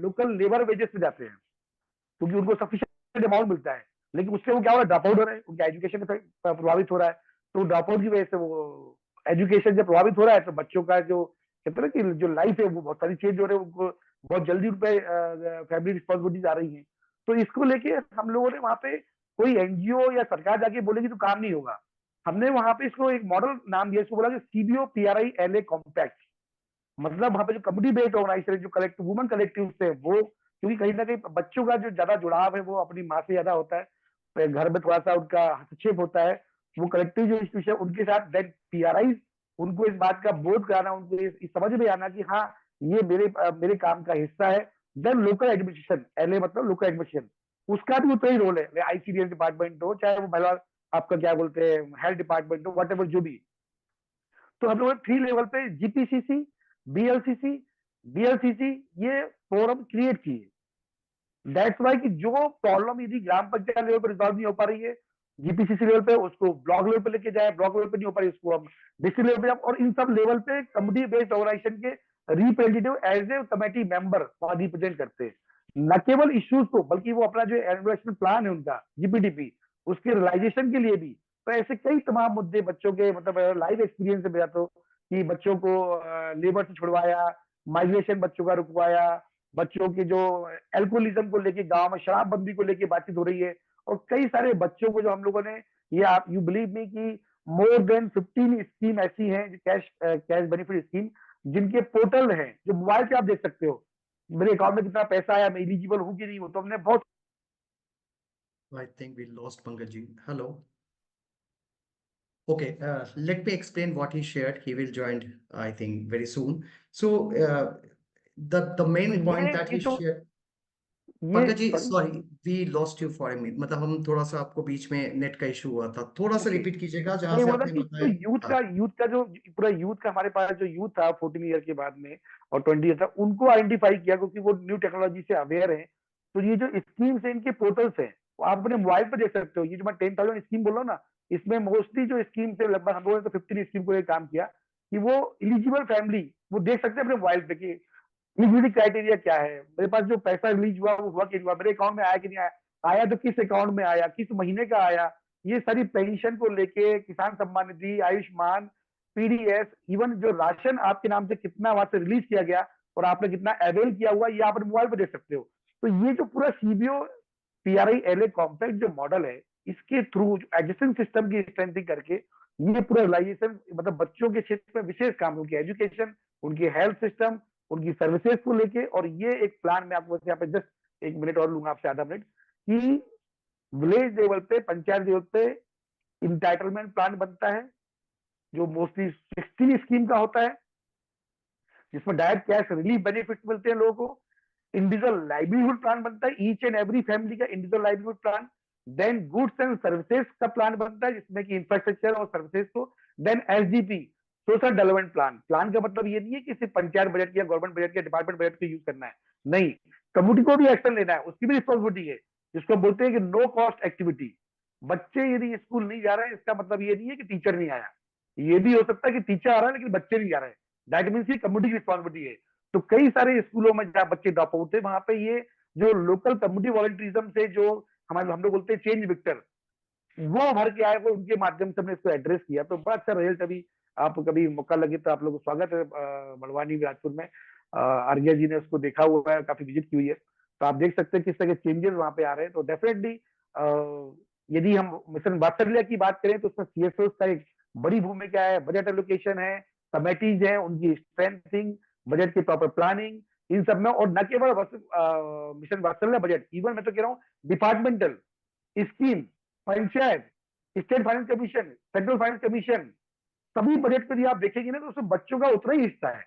लोकल लेबर वेजेस पे जाते हैं, क्योंकि उनको सफिशिएंट अमाउंट मिलता है, लेकिन उससे वो क्या हो रहा है, ड्रॉप आउट हो रहे हैं, उनका एजुकेशन प्रभावित हो रहा है। तो ड्रॉप आउट की वजह से वो एजुकेशन जब प्रभावित हो रहा है तो बच्चों का जो कहते हैं कि जो लाइफ है वो बहुत सारी चेंज हो रहे हैं, उनको बहुत जल्दी उन पे फैमिली रिस्पॉन्सिबिलिटीज आ रही है। तो इसको लेके हम लोगों ने वहाँ पे कोई NGO या सरकार जाके बोलेगी तो काम नहीं होगा। हमने वहां पे इसको एक मॉडल नाम दिया, इसको बोला कि CBO PRI LA कॉम्पैक्ट। मतलब वहां पे जो कम्युनिटी बेस्ड ऑर्गेनाइजेशन, जो कलेक्टिव वुमन कलेक्टिव है वो, क्योंकि कहीं ना कहीं बच्चों का जो ज्यादा जुड़ाव है वो अपनी माँ से ज्यादा होता है, घर में थोड़ा सा उनका हस्तक्षेप होता है, वो कलेक्टिव जो इंस्टीट्यूशन उनके साथ, देन PRI उनको इस बात का बोध कराना, उनको इस समझ में आना कि हाँ ये मेरे काम का हिस्सा है। देन लोकल एडमिनिस्ट्रेशन, LA मतलब लोकल एडमिनिस्ट्रेशन, उसका भी उतना ही रोल है, ICDS डिपार्टमेंट हो, चाहे वो महिला आपका क्या बोलते हैं हेल्थ डिपार्टमेंट हो, वट एवर जो भी। तो हम लोगों ने 3 लेवल पे GPCC, BLCC ये फोरम क्रिएट किए। दैट्स वाई कि जो प्रॉब्लम यदि ग्राम पंचायत लेवल पर रिजॉल्व नहीं हो पा रही है, GPCC लेवल पे उसको ब्लॉक लेवल पे लेके जाए, ब्लॉक लेवल पे नहीं हो पा रही उसको हम डिस्ट्रिक्ट लेवल पे, और इन सब लेवल पे कम्युनिटी बेस्ड ऑर्गेनाइजेशन के representative as a committee member represent करते हैं, न केवल इश्यूज को, बल्कि वो अपना जो एडमिनिस्ट्रेशन प्लान है उनका GPDP, उसके रियलाइजेशन के लिए भी। तो ऐसे कई तमाम मुद्दे बच्चों के, मतलब लाइव एक्सपीरियंस से मेरा तो, कि बच्चों को लेबर से छुड़वाया, माइग्रेशन बच्चों का रुकवाया, बच्चों के जो एल्कोहलिज्म को लेके गांव में शराबबंदी को लेके बातचीत हो रही है, और कई सारे बच्चों को जो हम लोगों ने, ये आप यू बिलीव मी कि मोर देन 15 स्कीम ऐसी हैं, कैश कैश बेनिफिट स्कीम, जिनके पोर्टल हैं, जो मोबाइल पे आप देख सकते हो मेरे अकाउंट में कितना पैसा आया, मैं एलिजिबल हूँ कि नहीं हूँ। तो हमने बहुत I think we lost Pankaj. Hello. Okay, let me explain what he shared. He will join, I think, very soon. So, the तो main point ये that ये he तो shared. ये Pankaj ji, sorry sorry, we lost you for a minute, मतलब हम थोड़ा सा, आपको बीच में नेट का इशू हुआ था, थोड़ा सा ओके। रिपीट कीजिएगा मैं जहां ये से बोल रहा आपने कि जो बताया। हाँ। यूथ का जो पूरा यूथ का हमारे पास जो यूथ था 14 ईयर के बाद में और 20 ईयर था, उनको आइडेंटिफाई किया, क्योंकि वो न्यू टेक्नोलॉजी से अवेयर है। तो ये जो स्कीम्स है, इनके पोर्टल्स हैं, वो आप अपने मोबाइल पर देख सकते हो। ये जो मैं 10,000 स्कीम बोल रहा हूँ ना, इसमें मोस्टली जो स्कीम्स है, लगभग हम लोगों ने तो 15 स्कीम को लेकर काम किया, कि वो इलिजिबल फैमिली वो देख सकते हैं अपने मोबाइल पे कि एलिजिबिलिटी क्राइटेरिया क्या है, मेरे पास जो पैसा रिलीज हुआ वो हुआ कि नहीं हुआ, मेरे अकाउंट में आया कि नहीं आया, आया तो किस अकाउंट में आया, किस महीने का आया। ये सारी पेंशन को लेके, किसान सम्मान निधि, आयुष्मान, पीडीएस, इवन जो राशन आपके नाम से कितना वहां से रिलीज किया गया और आपने कितना अवेल किया हुआ, ये आप अपने मोबाइल पर देख सकते हो। तो ये जो पूरा सीबीओ पीआरआई एलए कॉम्पैक्ट जो मॉडल है, इसके थ्रू एडजस्टिंग सिस्टम की स्ट्रेंथिंग करके ये पूरा रिलाइजेशन, मतलब बच्चों के क्षेत्र में विशेष काम, उनकी एजुकेशन, उनकी हेल्थ सिस्टम, उनकी सर्विसेज को लेके। और ये एक प्लान मैं आपको यहाँ पे जस्ट 1 मिनट और लूंगा आपसे, आधा मिनट, कि विलेज लेवल पे, पंचायत लेवल पे इंटाइटलमेंट प्लान बनता है, जो मोस्टली 16 स्कीम का होता है, जिसमें डायरेक्ट कैश रिलीफ बेनिफिट मिलते हैं लोगों को। इंडिविजुअल लाइवलीहुड प्लान बनता है, ईच एंड एवरी फैमिली का individual livelihood plan. Then goods and services का प्लान बनता है, जिसमें कि इंफ्रास्ट्रक्चर और सर्विसेज को। Then SDP, social development plan. Plan का मतलब ये नहीं है कि सिर्फ पंचायत बजट या गवर्नमेंट बजट या डिपार्टमेंट बजट को यूज करना है, नहीं, कम्युनिटी को भी एक्शन लेना है, उसकी भी रिस्पॉन्सिबिलिटी है, जिसको बोलते हैं कि नो कॉस्ट एक्टिविटी। बच्चे यदि स्कूल नहीं जा रहे हैं, इसका मतलब ये नहीं है कि टीचर नहीं आया, ये भी हो सकता है कि टीचर आ रहा है लेकिन बच्चे नहीं जा रहे हैं, दैट मीन्स ये कम्युनिटी की रिस्पॉन्सिबिलिटी है। तो कई सारे स्कूलों में जहाँ बच्चे ड्रॉप आउट थे, वहां पे ये जो लोकल कम्युनिटी वॉलंटियरिज्म से जो हमारे हम लोग बोलते हैं चेंज विक्टर, वो भर के आए, वो उनके माध्यम से हमने इसको एड्रेस किया। तो बड़ा अच्छा रिजल्ट। अभी आप कभी मौका लगे तो आप लोगों को स्वागत है, बड़वानी राजपुर में आर्या जी ने उसको देखा हुआ है, काफी विजिट की हुई है, तो आप देख सकते हैं किस तरह के चेंजेस वहां पे आ रहे हैं। तो डेफिनेटली यदि हम मिशन वात्सल्य की बात करें, तो उसमें सीएसओ का एक बड़ी भूमिका है, बजट एलोकेशन है, कमेटीज है, उनकी स्ट्रेंथिंग, बजट की प्रॉपर प्लानिंग, इन सब में। और न केवल मिशन वात्सल्य बजट, इवन मैं तो कह रहा हूँ departmental scheme, panchayat, state finance commission, central finance commission, सभी बजट पर आप देखेंगे ना, तो उसमें बच्चों का उतना ही हिस्सा है।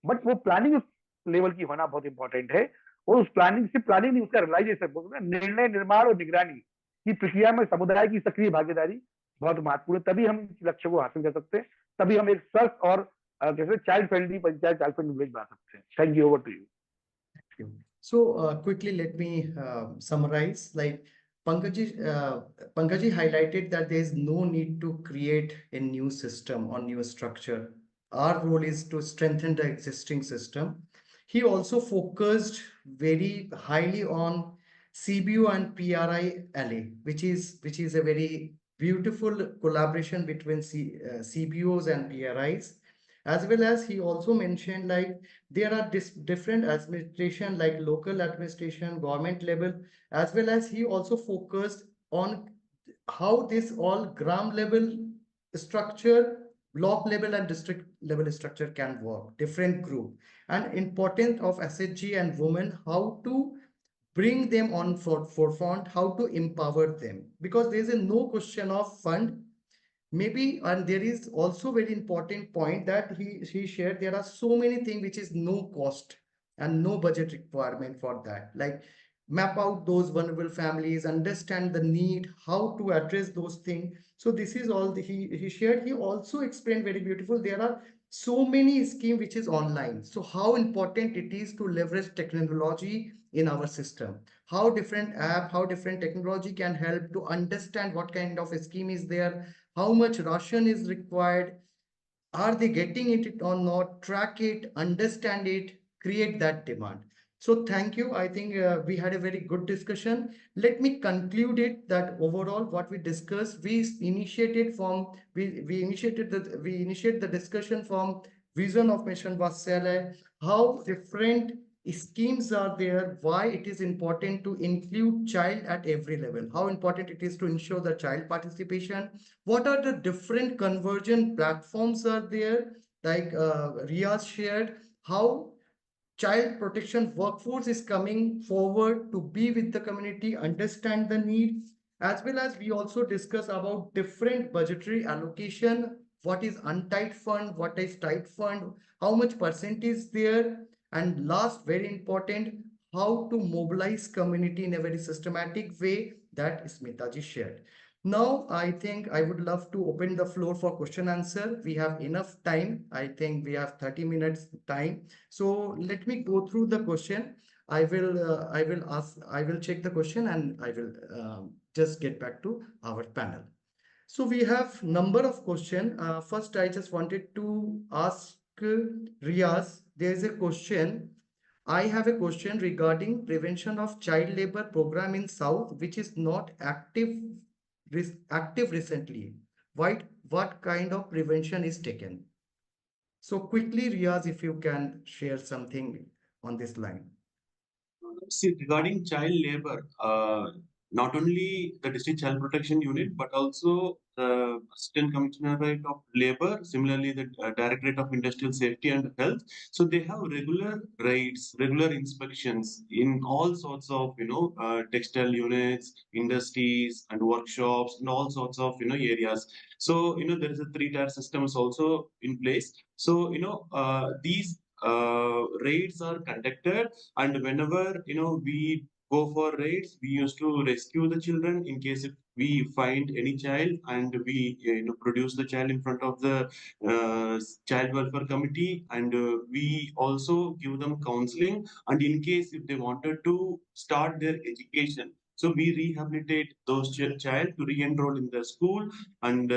बट वो प्लानिंग उस लेवल की होना बहुत इंपॉर्टेंट है। और उस प्लानिंग से, प्लानिंग नहीं, उसका रियलाइजेशन, निर्णय निर्माण और निगरानी की प्रक्रिया में समुदाय की सक्रिय भागीदारी बहुत महत्वपूर्ण है। तभी हम इस लक्ष्य को हासिल कर सकते हैं, तभी हम एक स्वस्थ और कैसे child friendly panchayat, child friendly village बना सकते हैं। Thank you, over to you. So quickly, let me summarize. Like Pankaj ji highlighted that there is no need to create a new system or new structure. Our role is to strengthen the existing system. He also focused very highly on CBO and PRI-LA, which is a very beautiful collaboration between CBOs and PRIs. As well as he also mentioned, like, there are different administration, like local administration, government level, as well as he also focused on how this all gram level structure, block level and district level structure can work, different group, and importance of SHG and women, how to bring them on forefront, how to empower them, because there is a no question of fund maybe. And there is also very important point that he shared, there are so many things which is no cost and no budget requirement for that, like map out those vulnerable families, understand the need, how to address those things. So this is all he shared. He also explained very beautiful, there are so many scheme which is online, so how important it is to leverage technology in our system, how different app, how different technology can help to understand what kind of a scheme is there, how much ration is required, are they getting it or not, track it, understand it, create that demand. So thank you. I think we had a very good discussion. Let me conclude it that overall what we discussed, we initiate the discussion from vision of Mission Vatsalya, how different schemes are there, why it is important to include child at every level, how important it is to ensure the child participation, what are the different conversion platforms are there, like Riaz shared, how child protection workforce is coming forward to be with the community, understand the need, as well as we also discuss about different budgetary allocation, what is untied fund, what is tight fund, how much percent is there, and last, very important, how to mobilize community in a very systematic way that Smitaji shared. Now, I think I would love to open the floor for question answer. We have enough time. I think we have 30 minutes time. So let me go through the question. I will ask, I will check the question and I will just get back to our panel. So we have number of question. First, I just wanted to ask Riaz, there is a question. I have a question regarding prevention of child labor program in South, which is not active recently. What kind of prevention is taken? So quickly, Riaz, if you can share something on this line. See, regarding child labor, not only the District Child Protection Unit, but also the Assistant Commissionerate of Labor, similarly the Directorate of Industrial Safety and Health. So they have regular raids, regular inspections in all sorts of, textile units, industries and workshops and all sorts of, areas. So, there is a three-tier system is also in place. So, these raids are conducted, and whenever we go for raids, we used to rescue the children in case if we find any child, and we produce the child in front of the child welfare committee, and we also give them counseling, and in case if they wanted to start their education, so we rehabilitate those child to re-enroll in the school. And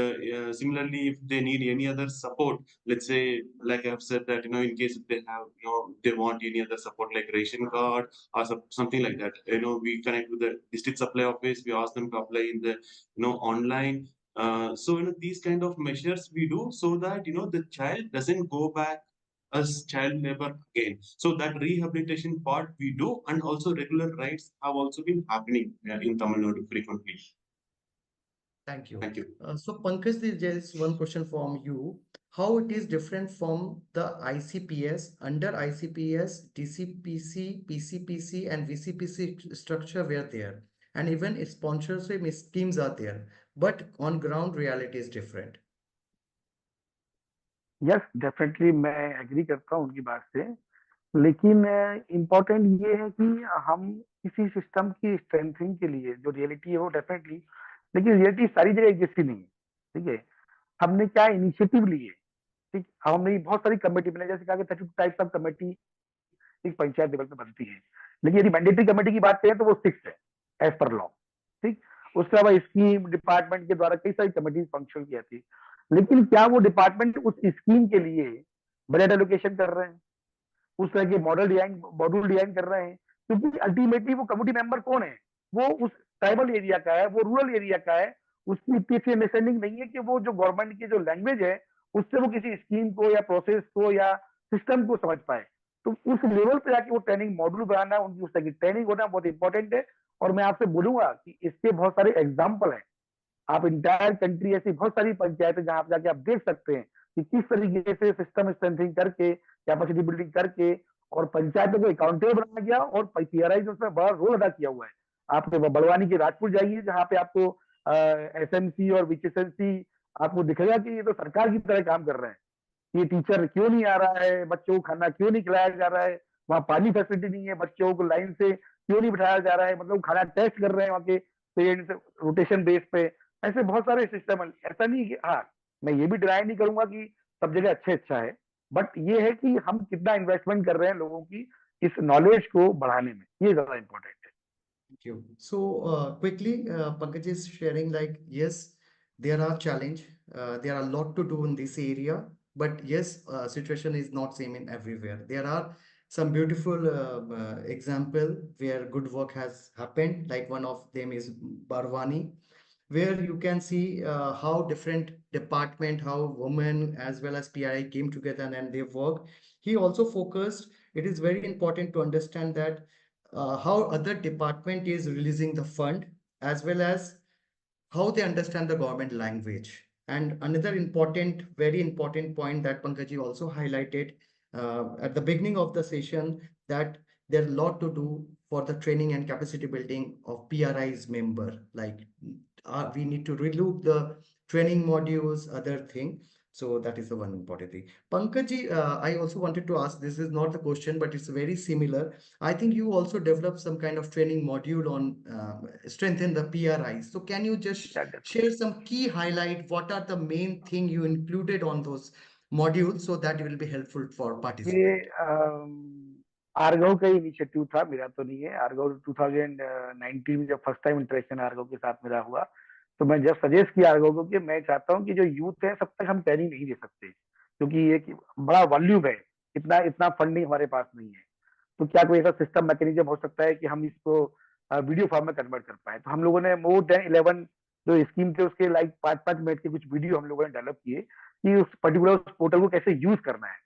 similarly, if they need any other support, let's say, like I've said that, in case if they have, they want any other support like ration card or something like that, we connect with the district supply office, we ask them to apply in the, online. So, these kind of measures we do so that, the child doesn't go back as child labor again. So that rehabilitation part we do, and also regular rights have also been happening in Tamil Nadu frequently. Thank you. Thank you. So Pankaj, there is one question from you. How it is different from the ICPS? Under ICPS, DCPC, PCPC, and VCPC structure were there, and even sponsorship schemes are there, but on ground reality is different. Yes definitely मैं agree करता हूँ उनकी बात से, लेकिन important ये है कि हम किसी सिस्टम की स्ट्रेंथिंग के लिए जो रियलिटी है वो डेफिनेटली, लेकिन रियलिटी सारी जगह एक जैसी नहीं है, ठीक है। हमने क्या इनिशिएटिव लिए, ठीक, हमने बहुत सारी कमेटी बनाई, जैसे कहा कि 32 टाइप्स ऑफ कमेटी एक पंचायत लेवल पे बनती है, लेकिन यदि मैंडेटरी कमेटी की बात करें तो वो 6 है एज पर लॉ, ठीक। उसके अलावा स्कीम डिपार्टमेंट के द्वारा कई सारी कमेटी फंक्शन की जाती है, लेकिन क्या वो डिपार्टमेंट उस स्कीम के लिए बजट एलोकेशन कर रहे हैं, उस तरह के मॉड्यूल डिजाइन कर रहे हैं? क्योंकि अल्टीमेटली वो कम्युनिटी मेंबर कौन है, वो उस ट्राइबल एरिया का है, वो रूरल एरिया का है, उसकी इतनी अच्छी अंडरस्टैंडिंग नहीं है कि वो जो गवर्नमेंट की जो लैंग्वेज है उससे वो किसी स्कीम को या प्रोसेस को या सिस्टम को समझ पाए। तो उस लेवल पे जाके वो ट्रेनिंग मॉड्यूल बनाना, उनकी उस तरह की ट्रेनिंग होना बहुत इंपॉर्टेंट है। और मैं आपसे बोलूंगा कि इसके बहुत सारे एग्जाम्पल हैं, आप इंटायर कंट्री ऐसी बहुत सारी पंचायतें जहां जाके आप देख सकते हैं कि किस तरीके से सिस्टम स्ट्रेंथिंग करके, कैपेसिटी बिल्डिंग करके और पंचायतों को अकाउंटेबल बनाया गया और पीआरआई ने उसमें बड़ा रोल अदा किया हुआ है। आप बड़वानी के राजपुर जाइए जहाँ पे आपको एसएमसी और विचएसएमसी आपको दिखेगा कि ये तो सरकार की तरह काम कर रहे हैं। ये टीचर क्यों नहीं आ रहा है, बच्चों को खाना क्यों नहीं खिलाया जा रहा है, वहाँ पानी फैसिलिटी नहीं है, बच्चों को लाइन से क्यों नहीं बिठाया जा रहा है, मतलब खाना टेस्ट कर रहे हैं वहाँ के पेरेंट्स रोटेशन बेस पे। ऐसे बहुत सारे सिस्टम है, ऐसा नहीं कि हाँ, मैं ये भी डिनाई नहीं करूंगा कि सब जगह अच्छा है, बट ये है कि हम कितना इन्वेस्टमेंट कर रहे हैं लोगों की इस नॉलेज को बढ़ाने में, ये ज्यादा इंपॉर्टेंट है। Thank you. So quickly, Pankaj is sharing like, yes, there are challenge. There are a lot to do in this area, but yes, situation is not same in everywhere. There are some beautiful example where good work has happened. Like one of them is Barwani, where you can see how different department, how women as well as PRI came together and they work. He also focused, it is very important to understand that how other department is releasing the fund, as well as how they understand the government language. And another important, very important point that Pankaj also highlighted at the beginning of the session, that there's a lot to do for the training and capacity building of PRI's member. Like we need to relook the training modules, other thing. So that is the one important thing. Pankaj, I also wanted to ask, this is not the question, but it's very similar. I think you also developed some kind of training module on strengthen the PRI. So can you just Yeah, definitely. share some key highlight? What are the main thing you included on those modules so that it will be helpful for ये participant? Argv का initiative था, मेरा तो नहीं है। Argv 2019 में जब first time interaction argv के साथ मेरा हुआ, तो मैं जब सजेस्ट किया आर्गव को कि मैं चाहता हूँ कि जो यूथ है, सब तक हम ट्रेनिंग नहीं दे सकते, क्योंकि ये बड़ा वॉल्यूम है, इतना इतना फंडिंग हमारे पास नहीं है। तो क्या कोई ऐसा सिस्टम मैकेनिज्म हो सकता है कि हम इसको वीडियो फॉर्म में कन्वर्ट कर पाए? तो हम लोगों ने मोर देन 11 जो स्कीम थे उसके लाइक 5-5 मिनट के कुछ वीडियो हम लोगों ने डेवलप किए कि उस पर्टिकुलर पोर्टल को कैसे यूज करना है,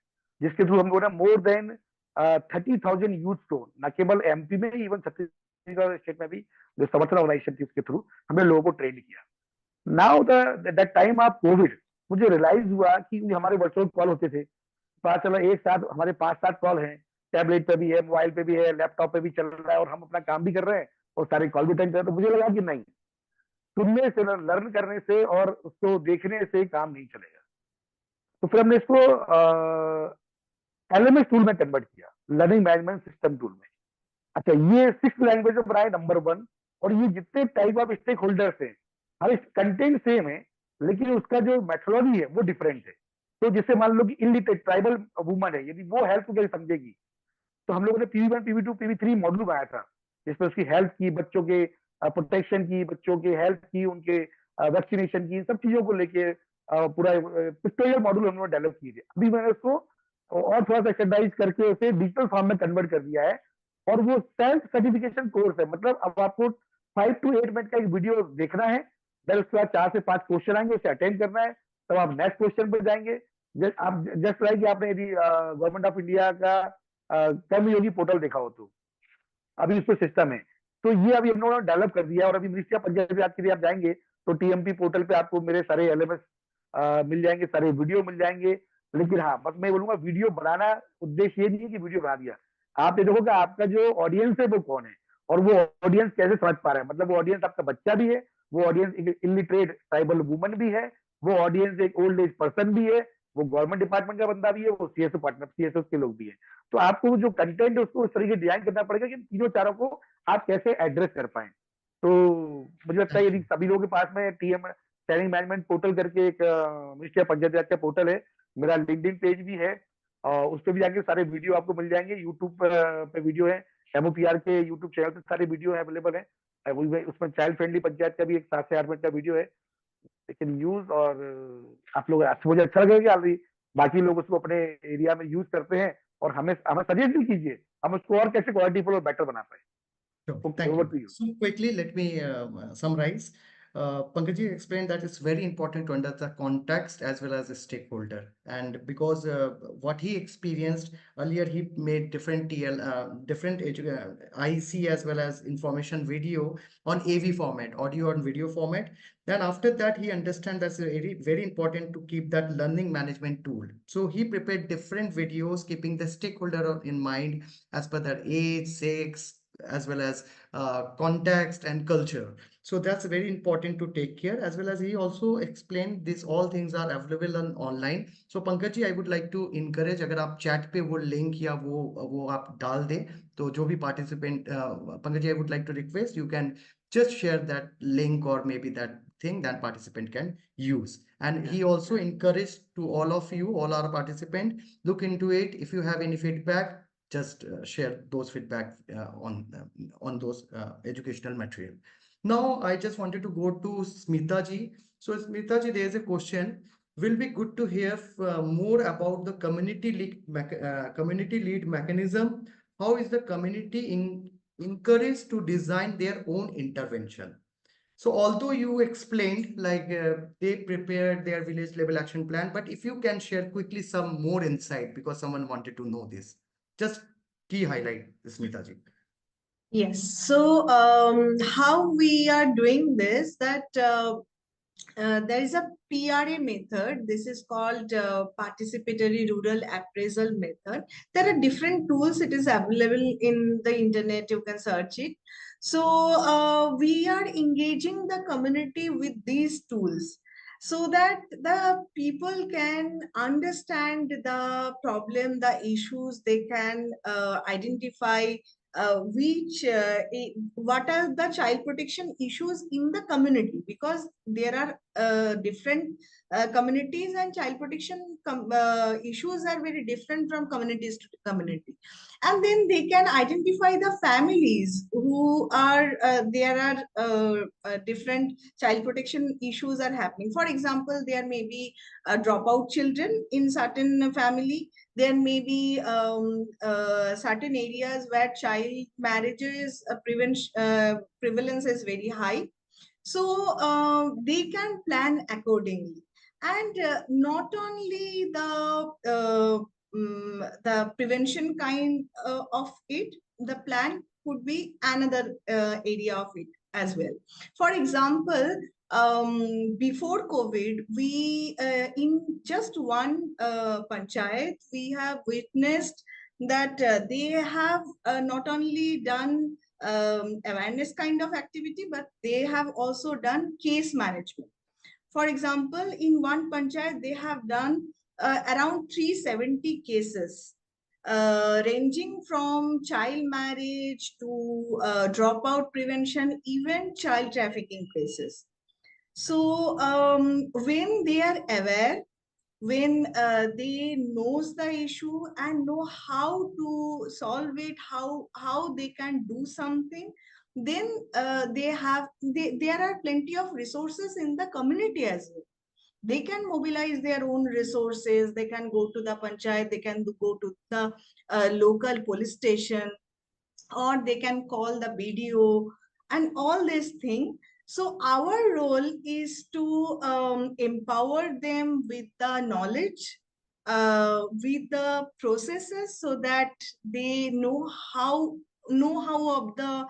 जिसके थ्रू हम लोगों ने मोर देन 30,000 यूथ को, न केवल एमपी में, इवन छत्तीसगढ़ स्टेट में भी जो समर्थन ऑर्गेनाइजेशन थी उसके थ्रू हमने लोगों को ट्रेन किया। Now that time of Covid मुझे रियलाइज हुआ कि हमारे वर्चुअल कॉल होते थे, पता चला एक साथ हमारे 5-7 कॉल हैं, टैबलेट पे भी है, मोबाइल पे भी है, लैपटॉप पे भी चल रहा है, और हम अपना काम भी कर रहे हैं और सारे कॉल भी अटेंड कर रहे हैं। तो मुझे लगा कि नहीं, सुनने से, लर्न करने से और उसको देखने से काम नहीं चलेगा। तो फिर हमने इसको एलएमएस टूल में कन्वर्ट किया, लर्निंग मैनेजमेंट सिस्टम टूल में। अच्छा, ये 6 लैंग्वेज में बनाए, नंबर 1। और ये जितने टाइप ऑफ स्टेक होल्डर्स हैं, हर कंटेंट सेम है, लेकिन उसका जो मेथोडोलॉजी है वो डिफरेंट है। तो जैसे मान लो कि इलिटरेट ट्राइबल वुमन है, यदि वो हेल्थ को कैसे समझेगी, तो हम लोगों ने PV1, PV2, PV3 मॉड्यूल बनाया था, जिसमें उसकी हेल्थ की, बच्चों के प्रोटेक्शन की, बच्चों के हेल्थ की, उनके वैक्सीनेशन की, सब चीजों को लेके पूरा पिक्टोरियल मॉड्यूल हम लोग डेवलप किए थे। अभी मैंने उसको और थोड़ा सा एक्सरसाइज करके उसे डिजिटल फॉर्म में कन्वर्ट कर दिया है, और वो सेल्फ सर्टिफिकेशन कोर्स है। मतलब अब आपको 5 to 8 मिनट का एक वीडियो देखना है, देन उसके बाद 4 से 5 क्वेश्चन आएंगे, उसे अटेंड करना है, तब आप नेक्स्ट क्वेश्चन पर जाएंगे। आप जस्ट लाइक आपने यदि गवर्नमेंट ऑफ इंडिया का कर्मयोगी पोर्टल देखा हो, तो अभी उस पर सिस्टम है। तो ये अभी हम लोगों ने डेवलप कर दिया है, और अभी मिनिस्ट्री ऑफ पंचायत के लिए आप जाएंगे तो TMP पोर्टल पे आपको मेरे सारे LMS मिल जाएंगे, सारे वीडियो मिल जाएंगे। लेकिन हाँ, बस मैं बोलूंगा, वीडियो बनाना उद्देश्य ये नहीं है कि वीडियो बना दिया। आप ये देखो कि आपका जो ऑडियंस है वो कौन है, और वो ऑडियंस कैसे समझ पा रहा है। मतलब वो ऑडियंस आपका बच्चा भी है, वो ऑडियंस इलिटरेट ट्राइबल वुमन भी है, वो ऑडियंस एक ओल्ड एज पर्सन भी है, वो गवर्नमेंट डिपार्टमेंट का बंदा भी है, वो CSO पार्टनर, CSO के लोग भी है। तो आपको जो कंटेंट है उसको उस तरीके डिजाइन करना पड़ेगा कि तीनों चारों को आप कैसे एड्रेस कर पाए। तो मुझे लगता है Thank यदि you. सभी लोगों के पास में TM ट्रेनिंग मैनेजमेंट पोर्टल करके एक मिनिस्ट्री ऑफ पंचायत राज का पोर्टल है, मेरा लिंक्डइन पेज भी है, और उस पर भी जाके सारे वीडियो आपको मिल जाएंगे। यूट्यूब पे वीडियो है, MOPR के यूट्यूब चैनल पे सारे वीडियो अवेलेबल है। उसमें चाइल्ड फ्रेंडली पंचायत का भी एक 7 से 8 मिनट का वीडियो है, लेकिन यूज, और आप लोग, मुझे अच्छा लगेगा कि बाकी लोग उसको अपने एरिया में यूज करते हैं, और हमें हमें सजेस्ट भी कीजिए, हम उसको और कैसे क्वालिटीफुल और बेटर बना पाए। Sure. Okay, Thank over you. To you. So quickly, let me summarize. Pankaj explained that it's very important to understand the context as well as the stakeholder. And because what he experienced earlier, he made different different IC as well as information video on AV format, audio and video format. Then after that, he understand that's very, very important to keep that learning management tool. So he prepared different videos, keeping the stakeholder in mind as per their age, sex, as well as context and culture. So that's very important to take care, as well as he also explained this all things are available on online. So Pankaj ji, I would like to encourage, अगर आप chat पे वो link या वो आप डाल दें, तो जो भी participant, Pankaj ji, I would like to request you can just share that link or maybe that thing that participant can use. And he also encouraged to all of you, all our participant, look into it. If you have any feedback, just share those feedback on those educational material. Now, I just wanted to go to Smita ji. So, Smita ji, there is a question. Will be good to hear more about the community lead mechanism. How is the community encouraged to design their own intervention? So although you explained like they prepared their village level action plan, but if you can share quickly some more insight because someone wanted to know this, just key highlight, Smita ji. Yes. So, how we are doing this, that there is a PRA method. This is called participatory rural appraisal method. There are different tools. It is available in the internet. You can search it. So we are engaging the community with these tools so that the people can understand the problem, the issues. They can identify what are the child protection issues in the community, because there are different communities, and child protection issues are very different from communities to community. And then they can identify the families who are there are different child protection issues are happening. For example, there may be dropout children in certain family. There may be certain areas where child marriages prevalence is very high. So they can plan accordingly. And not only the prevention kind of it, the plan could be another area of it as well. For example, before COVID, we in just one panchayat, we have witnessed that they have not only done awareness kind of activity, but they have also done case management. For example, in one panchayat, they have done around 370 cases, ranging from child marriage to dropout prevention, even child trafficking cases. So when they are aware, when they knows the issue and know how to solve it, how they can do something, then there are plenty of resources in the community as well. They can mobilize their own resources. They can go to the panchayat, they can go to the local police station, or they can call the BDO and all these things. So our role is to empower them with the knowledge, with the processes, so that they know how of the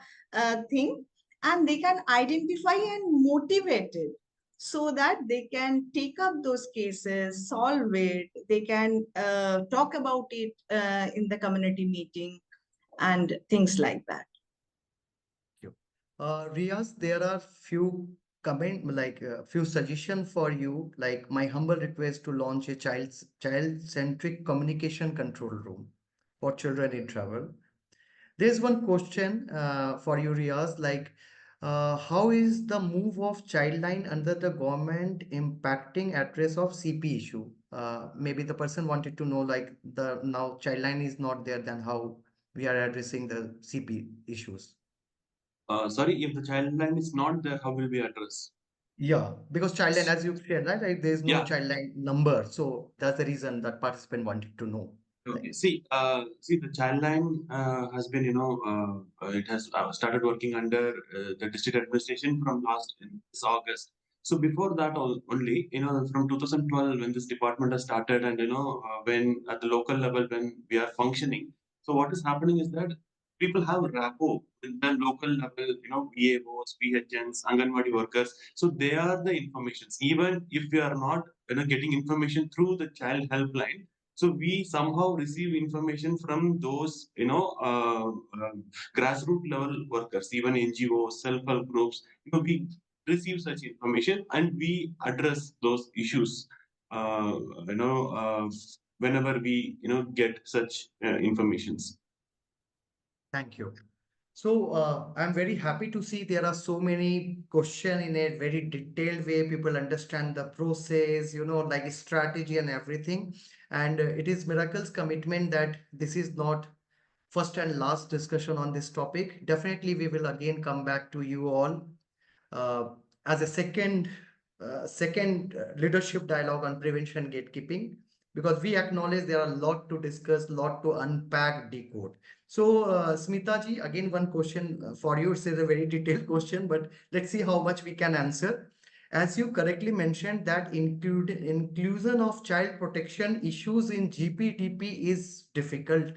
thing, and they can identify and motivate it, so that they can take up those cases, solve it. They can talk about it in the community meeting and things like that. You. Riaz, there are few comment like few suggestion for you. Like my humble request to launch a child-centric communication control room for children in travel. There's one question for you, Riaz, like how is the move of Childline under the government impacting address of CP issue? Maybe the person wanted to know like the now Childline is not there, then how we are addressing the CP issues. Sorry, if the child line is not there, how will we address? Yeah, because Childline, as you said, right, like there's no Yeah. Childline number, so that's the reason that participant wanted to know. Okay. Like, See, the child line has been, it has started working under the district administration from last in this August. So before that only, from 2012 when this department has started, and when at the local level when we are functioning. So what is happening is that people have rapport with the local level, VAOs, PHNs, Anganwadi workers. So they are the informations. Even if we are not, getting information through the child helpline, so we somehow receive information from those, grassroots level workers, even NGOs, self-help groups. We receive such information and we address those issues. Uh, you know, uh, Whenever we, get such informations. thank you. So I'm very happy to see there are so many questions in a very detailed way. People understand the process, like strategy and everything. And it is Miracle's commitment that this is not first and last discussion on this topic. Definitely, we will again come back to you all uh, as a second leadership dialogue on prevention gatekeeping. because we acknowledge there are a lot to discuss, lot to unpack, decode. So, Smita ji, again, one question for you. It's a very detailed question, but let's see how much we can answer. As you correctly mentioned, that inclusion of child protection issues in GPTP is difficult.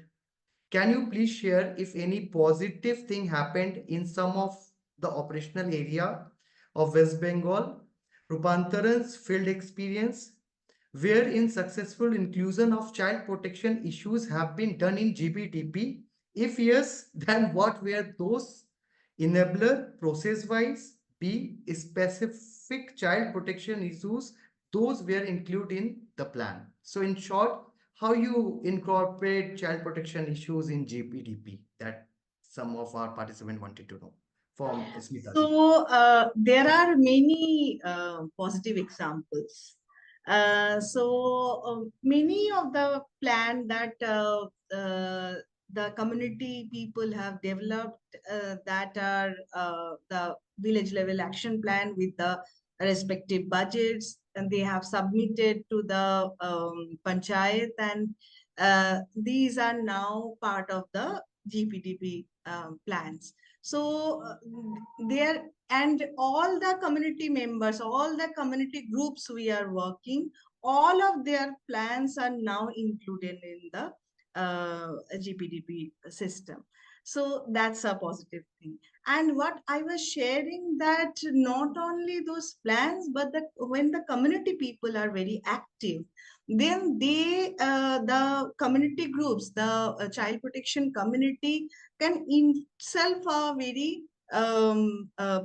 Can you please share if any positive thing happened in some of the operational area of West Bengal, Rupantaran's field experience, wherein successful inclusion of child protection issues have been done in GBTP? If yes, then what were those enabler process-wise? B, specific child protection issues, those were included in the plan. So in short, how you incorporate child protection issues in GPDP, that some of our participants wanted to know from Smita ji. So there are many positive examples. Many of the plan that the community people have developed that are the village level action plan with the respective budgets, and they have submitted to the panchayat, and these are now part of the GPDP plans. So there, and all the community members, all the community groups we are working, all of their plans are now included in the GPDP system. So that's a positive thing. And what I was sharing, that not only those plans, but that when the community people are very active, then they, the community groups, the child protection community can itself a very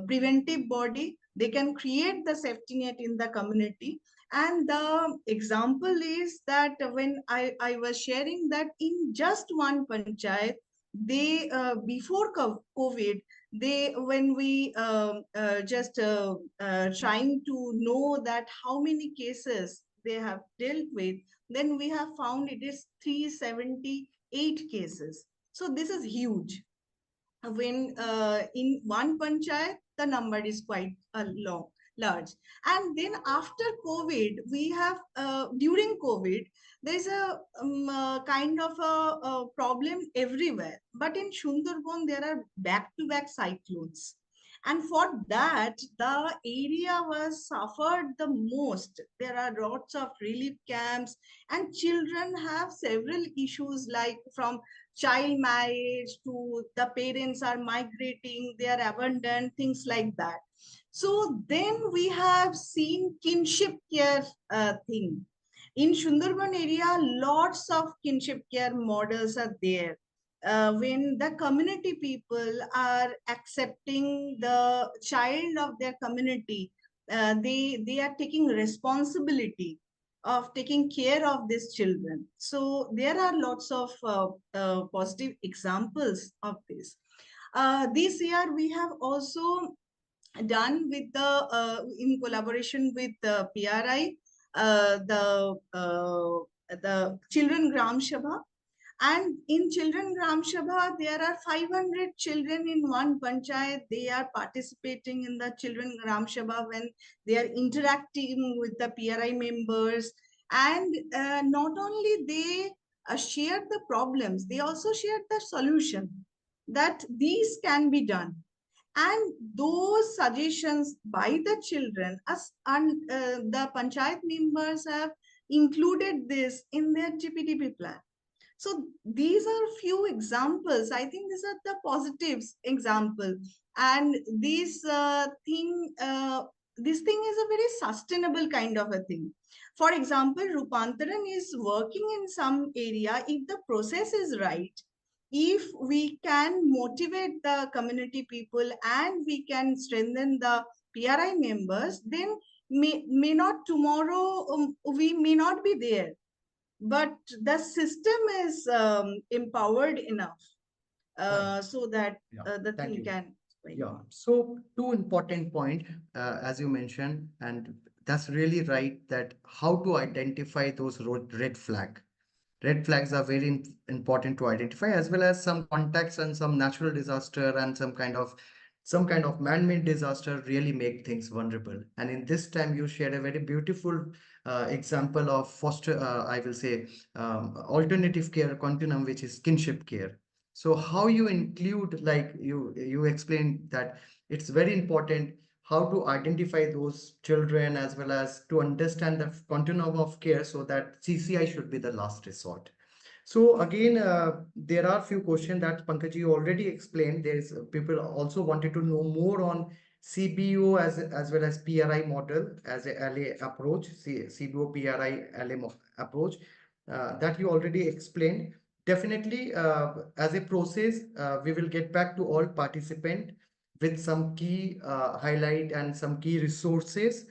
preventive body. They can create the safety net in the community. And the example is that when I was sharing that in just one panchayat, they before COVID, they, when we just trying to know that how many cases they have dealt with, then we have found it is 378 cases. So this is huge. When in one panchayat, the number is quite large. And then after COVID, we have, during COVID, there's a kind of a problem everywhere. But in Sundarban, there are back-to-back cyclones. And for that, the area was suffered the most. There are lots of relief camps, and children have several issues, like from child marriage to the parents are migrating, they are abandoned, things like that. So then we have seen kinship care thing. In Sundarban area, lots of kinship care models are there. When the community people are accepting the child of their community, they are taking responsibility of taking care of these children. So there are lots of positive examples of this. This year we have also done with the in collaboration with the PRI, the Children Gram Sabha. And in Children Gram Sabha, there are 500 children in one panchayat. They are participating in the Children Gram Sabha when they are interacting with the PRI members. And not only they shared the problems, they also shared the solution that these can be done. And those suggestions by the children, us and the panchayat members have included this in their GPDP plan. So these are few examples. I think these are the positives example. And this this thing is a very sustainable kind of a thing. For example, Rupantaran is working in some area. If the process is right, if we can motivate the community people and we can strengthen the PRI members, then may not tomorrow, we may not be there, but the system is empowered enough so that the thing can. Yeah, so two important point, as you mentioned, and that's really right, that how to identify those red flag. Red flags are very important to identify, as well as some contacts and some natural disaster and some kind of some kind of man-made disaster really make things vulnerable. And in this time, you shared a very beautiful example of foster, I will say, alternative care continuum, which is kinship care. So how you include, like you explained that it's very important how to identify those children as well as to understand the continuum of care so that CCI should be the last resort. So again, there are few questions that Pankaj you already explained. There's people also wanted to know more on CBO as well as PRI model as a LA approach, CBO PRI LA approach that you already explained. Definitely, as a process, we will get back to all participant with some key highlight and some key resources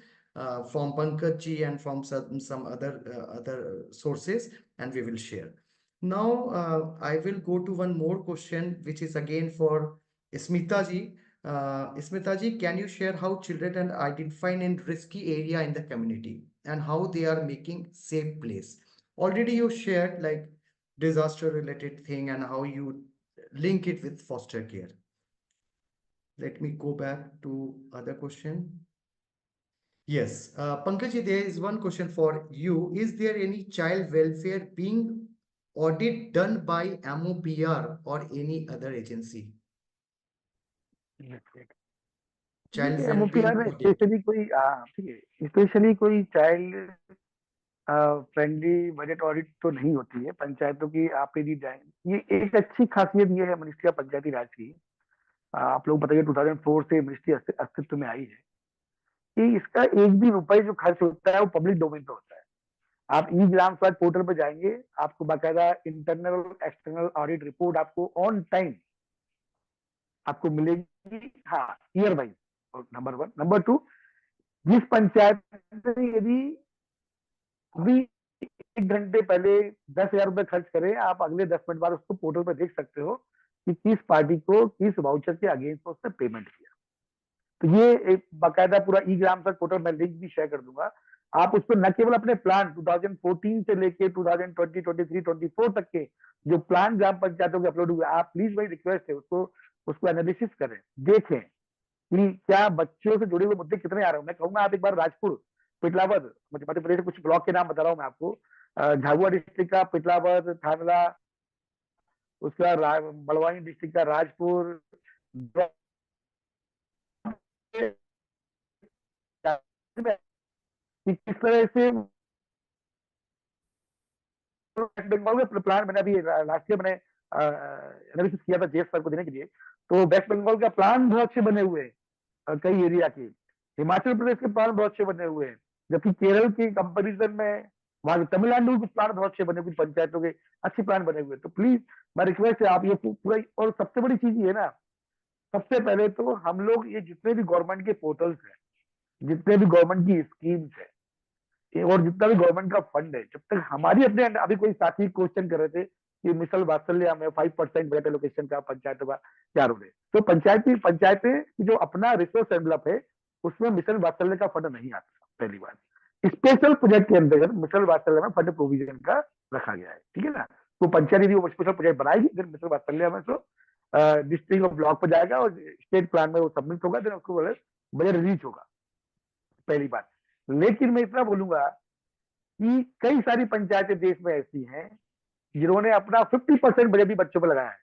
from Pankaj ji and from some other sources, and we will share. Now, I will go to one more question, which is again for Smita ji. Smita ji, can you share how children are identifying in risky area in the community and how they are making safe place? Already you shared like disaster related thing and how you link it with foster care. Let me go back to other question. Yes, Pankaj, there is one question for you. Is there any child welfare being audit done by MOPR or any other agency? Child ये well-being MOPR में audit. Specially कोई ठीक है, specially कोई child friendly budget audit तो नहीं होती है पंचायतों की। आप यदि जाएं, ये एक अच्छी खासियत ये है मिनिस्ट्री ऑफ पंचायती राज की, आप लोग बताइए 2004 से मिनिस्ट्री अस्तित्व में आई है, कि इसका एक भी रुपए जो खर्च होता है वो पब्लिक डोमेन पे होता है। आप ई ग्राम स्वराज पोर्टल पे जाएंगे, आपको बाकायदा इंटरनल एक्सटर्नल ऑडिट रिपोर्ट आपको ऑन टाइम आपको मिलेगी, हाँ, year wise, number one. Number two, जिस पंचायत में यदि अभी 1 घंटे पहले 10,000 रुपए खर्च करें, आप अगले 10 मिनट बाद उसको पोर्टल पे देख सकते हो कि किस पार्टी को किस वाउचर के अगेंस्ट उसने पेमेंट किया। तो ये एक बाकायदा पूरा ई ग्राम तक पोर्टल, मैं लिंक भी शेयर कर दूंगा। आप उस पर न केवल अपने प्लान 2014 से लेके 2020, 23, 24 तक के जो प्लान ग्राम पंचायतों के अपलोड हुए, आप प्लीज मेरी रिक्वेस्ट है उसको एनालिसिस करें, देखें कि क्या बच्चों से जुड़े हुए मुद्दे कितने आ रहे हैं। मैं कहूंगा आप एक बार राजपुर, पिटलावद, मध्य प्रदेश के कुछ ब्लॉक के नाम बता रहा हूँ मैं आपको, झाबुआ डिस्ट्रिक्ट का पिटलावद, थानला, उसका बड़वानी डिस्ट्रिक्ट का राजपुर, किस तरह से वेस्ट बंगाल का प्लान मैंने अभी लास्ट ईयर मैंने एनालिसिस किया था जेएस सर को देने के लिए। तो वेस्ट बंगाल का प्लान बहुत अच्छे बने हुए हैं कई एरिया के, हिमाचल प्रदेश के प्लान बहुत अच्छे बने हुए हैं, जबकि केरल के कंपेरिजन में वहां के तमिलनाडु के प्लान बहुत अच्छे बने हुए, पंचायतों के अच्छे प्लान बने हुए। तो प्लीज मैं रिक्वेस्ट है आप ये पूरा, और सबसे बड़ी चीज ये है ना, सबसे पहले तो हम लोग ये जितने भी गवर्नमेंट के पोर्टल्स हैं, जितने भी गवर्नमेंट की स्कीम्स है और जितना भी गवर्नमेंट का फंड है, जब तक हमारी अपने, अभी कोई साथी क्वेश्चन कर रहे थे कि मिसल वात्सल्य में 5% बजट एलोकेशन का पंचायतों का क्या रोल है, तो पंचायतें की जो अपना रिसोर्स एनवलप है उसमें मिशन वात्सल्य का फंड नहीं आता। पहली बात, स्पेशल प्रोजेक्ट के अंतर्गत मिशन वात्सल्य में फंड प्रोविजन का रखा गया है, ठीक है ना। तो पंचायत यदि वो स्पेशल प्रोजेक्ट बनाएगी फिर मिशन वात्सल्य में तो डिस्ट्रिक्ट और ब्लॉक पर जाएगा और स्टेट प्लान में वो सबमिट होगा, फिर उसको बजट रिलीज होगा, पहली बात। लेकिन मैं इतना बोलूंगा कि कई सारी पंचायतें देश में ऐसी हैं जिन्होंने अपना 50% बजट भी बच्चों पर लगाया है।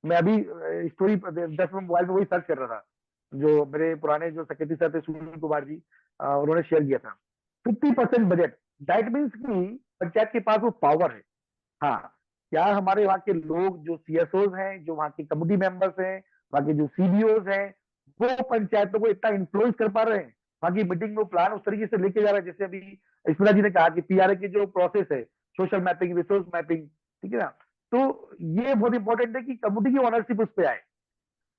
मैं अभी स्टोरी 10 में मोबाइल में वही सर्च कर रहा था, जो मेरे पुराने जो सेक्रेटरी सर थे सुनील कुमार जी, उन्होंने शेयर किया था 50% बजट। दैट मीन्स कि पंचायत के पास वो पावर है। हाँ, क्या हमारे वहाँ के लोग जो सीएसओज हैं, जो वहाँ के कमिटी मेंबर्स हैं, वहाँ के जो सीबीओज हैं, वो पंचायतों को इतना इन्फ्लुएंस कर पा रहे हैं, वहाँ की मीटिंग में प्लान उस तरीके से लेके जा रहे हैं, जैसे अभी स्मिता जी ने कहा कि पीआरए की जो प्रोसेस है, सोशल मैपिंग, रिसोर्स मैपिंग, ठीक है ना। तो ये बहुत इंपॉर्टेंट है कि कमिटी की ऑनरशिप उस पर आए,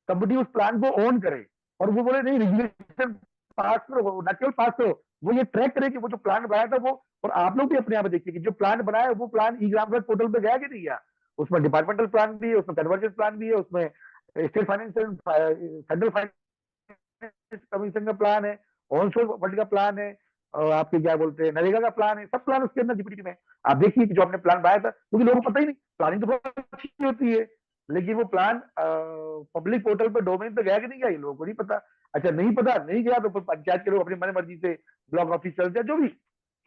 कमिटी उस प्लान को ओन करे और वो बोले नहीं रेगुलेशन पास करो, न केवल पास करो, वो ये ट्रैक करे कि वो जो प्लान बनाया था वो, और आप लोग भी अपने यहाँ पे देखिए कि जो प्लान बनाया वो प्लान ई ग्राम पोर्टल पे गया कि नहीं गया। उसमें डिपार्टमेंटल प्लान भी है, उसमें कन्वर्जेंस प्लान भी है, उसमें state finance central finance commission का प्लान है, ऑन सोर्स फंड का प्लान है, और आपके क्या बोलते हैं नरेगा का प्लान है, सब प्लान उसके अंदर जीपीटी में। आप देखिए कि जो आपने प्लान बनाया था, क्योंकि लोगों को पता ही नहीं, प्लानिंग तो बहुत अच्छी होती है लेकिन वो प्लान पब्लिक पोर्टल पे डोमेन पे गया कि नहीं गया, ये लोगों को नहीं पता। अच्छा नहीं पता, नहीं गया तो फिर पंचायत के लोग अपनी मन मर्जी से ब्लॉक ऑफिसर या जो भी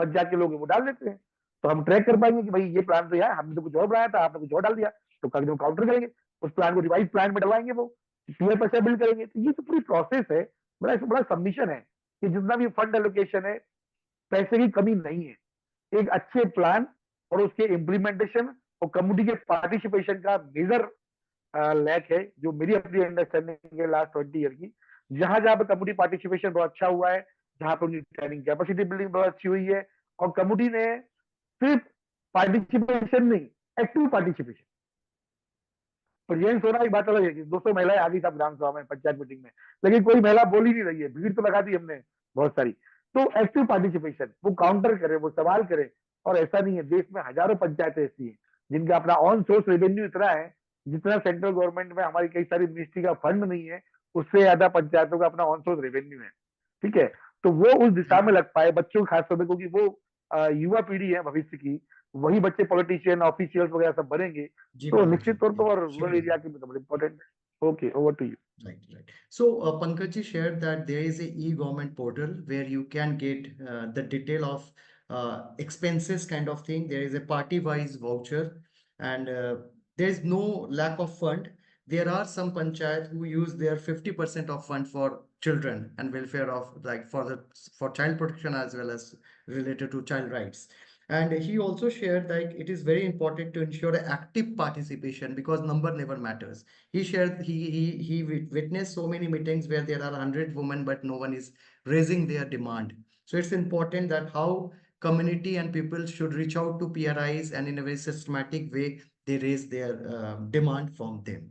पंचायत के लोग हैं वो डाल देते हैं। तो हम ट्रैक कर पाएंगे कि भाई ये प्लान तो यार हमने तो कुछ और बनाया था, आपने कुछ और डाल दिया, तो कल हम काउंटर करेंगे, उस प्लान को रिवाइज प्लान में डलवाएंगे, वो पीयर पैसा बिल्ड करेंगे। तो ये तो पूरी प्रोसेस है, बड़ा बड़ा सबमिशन है कि जितना भी फंड एलोकेशन है, पैसे की कमी नहीं है। एक अच्छे प्लान और उसके इम्प्लीमेंटेशन और कम्युनिटी के पार्टिसिपेशन का मेजर लैक है, जो मेरी अपनी अंडरस्टैंडिंग है लास्ट 20 ईयर की। जहां जहां पे कम्युनिटी पार्टिसिपेशन बहुत अच्छा हुआ है, जहां पे उनकी ट्रेनिंग कैपेसिटी बिल्डिंग बहुत अच्छी हुई है, और कम्युनिटी ने सिर्फ पार्टिसिपेशन नहीं, एक्टिव पार्टिसिपेशन, प्रेजेंस होना एक बात अलग है कि 200 महिलाएं आ गई सब ग्राम सभा में, पंचायत मीटिंग में, लेकिन कोई महिला बोल ही नहीं रही है, भीड़ तो लगा दी हमने बहुत सारी। तो एक्टिव पार्टिसिपेशन, वो काउंटर करे, वो सवाल करे। और ऐसा नहीं है, देश में हजारों पंचायतें ऐसी हैं जिनका अपना ऑन सोर्स रेवेन्यू इतना है, जितना सेंट्रल गवर्नमेंट में हमारी कई सारी मिनिस्ट्री का फंड नहीं है, उससे ज्यादा पंचायतों का अपना ऑन सोर्स रेवेन्यू है। ठीक है, तो वो उस दिशा में लग पाए, बच्चों को खास तौर पर, क्योंकि वो युवा पीढ़ी है भविष्य की, वही बच्चे पॉलिटिशियन ऑफिशियल्स वगैरह सब बनेंगे, जी तो पंकज निश्चित जी, तौर yeah, पर और रूरल surely. एरिया के लिए तो बड़ा इंपॉर्टेंट है। Okay, over to you. Right, right. So, Pankaj ji shared that there is a e-government portal where you can get the detail of expenses kind of thing. There is a party-wise voucher, and there is no lack of fund. There are some panchayat who use their 50% of fund for children and welfare of like for child protection as well as related to child rights. And he also shared that it is very important to ensure active participation because number never matters. He shared he witnessed so many meetings where there are 100 women but no one is raising their demand. So it's important that how community and people should reach out to PRIs and in a very systematic way they raise their demand from them.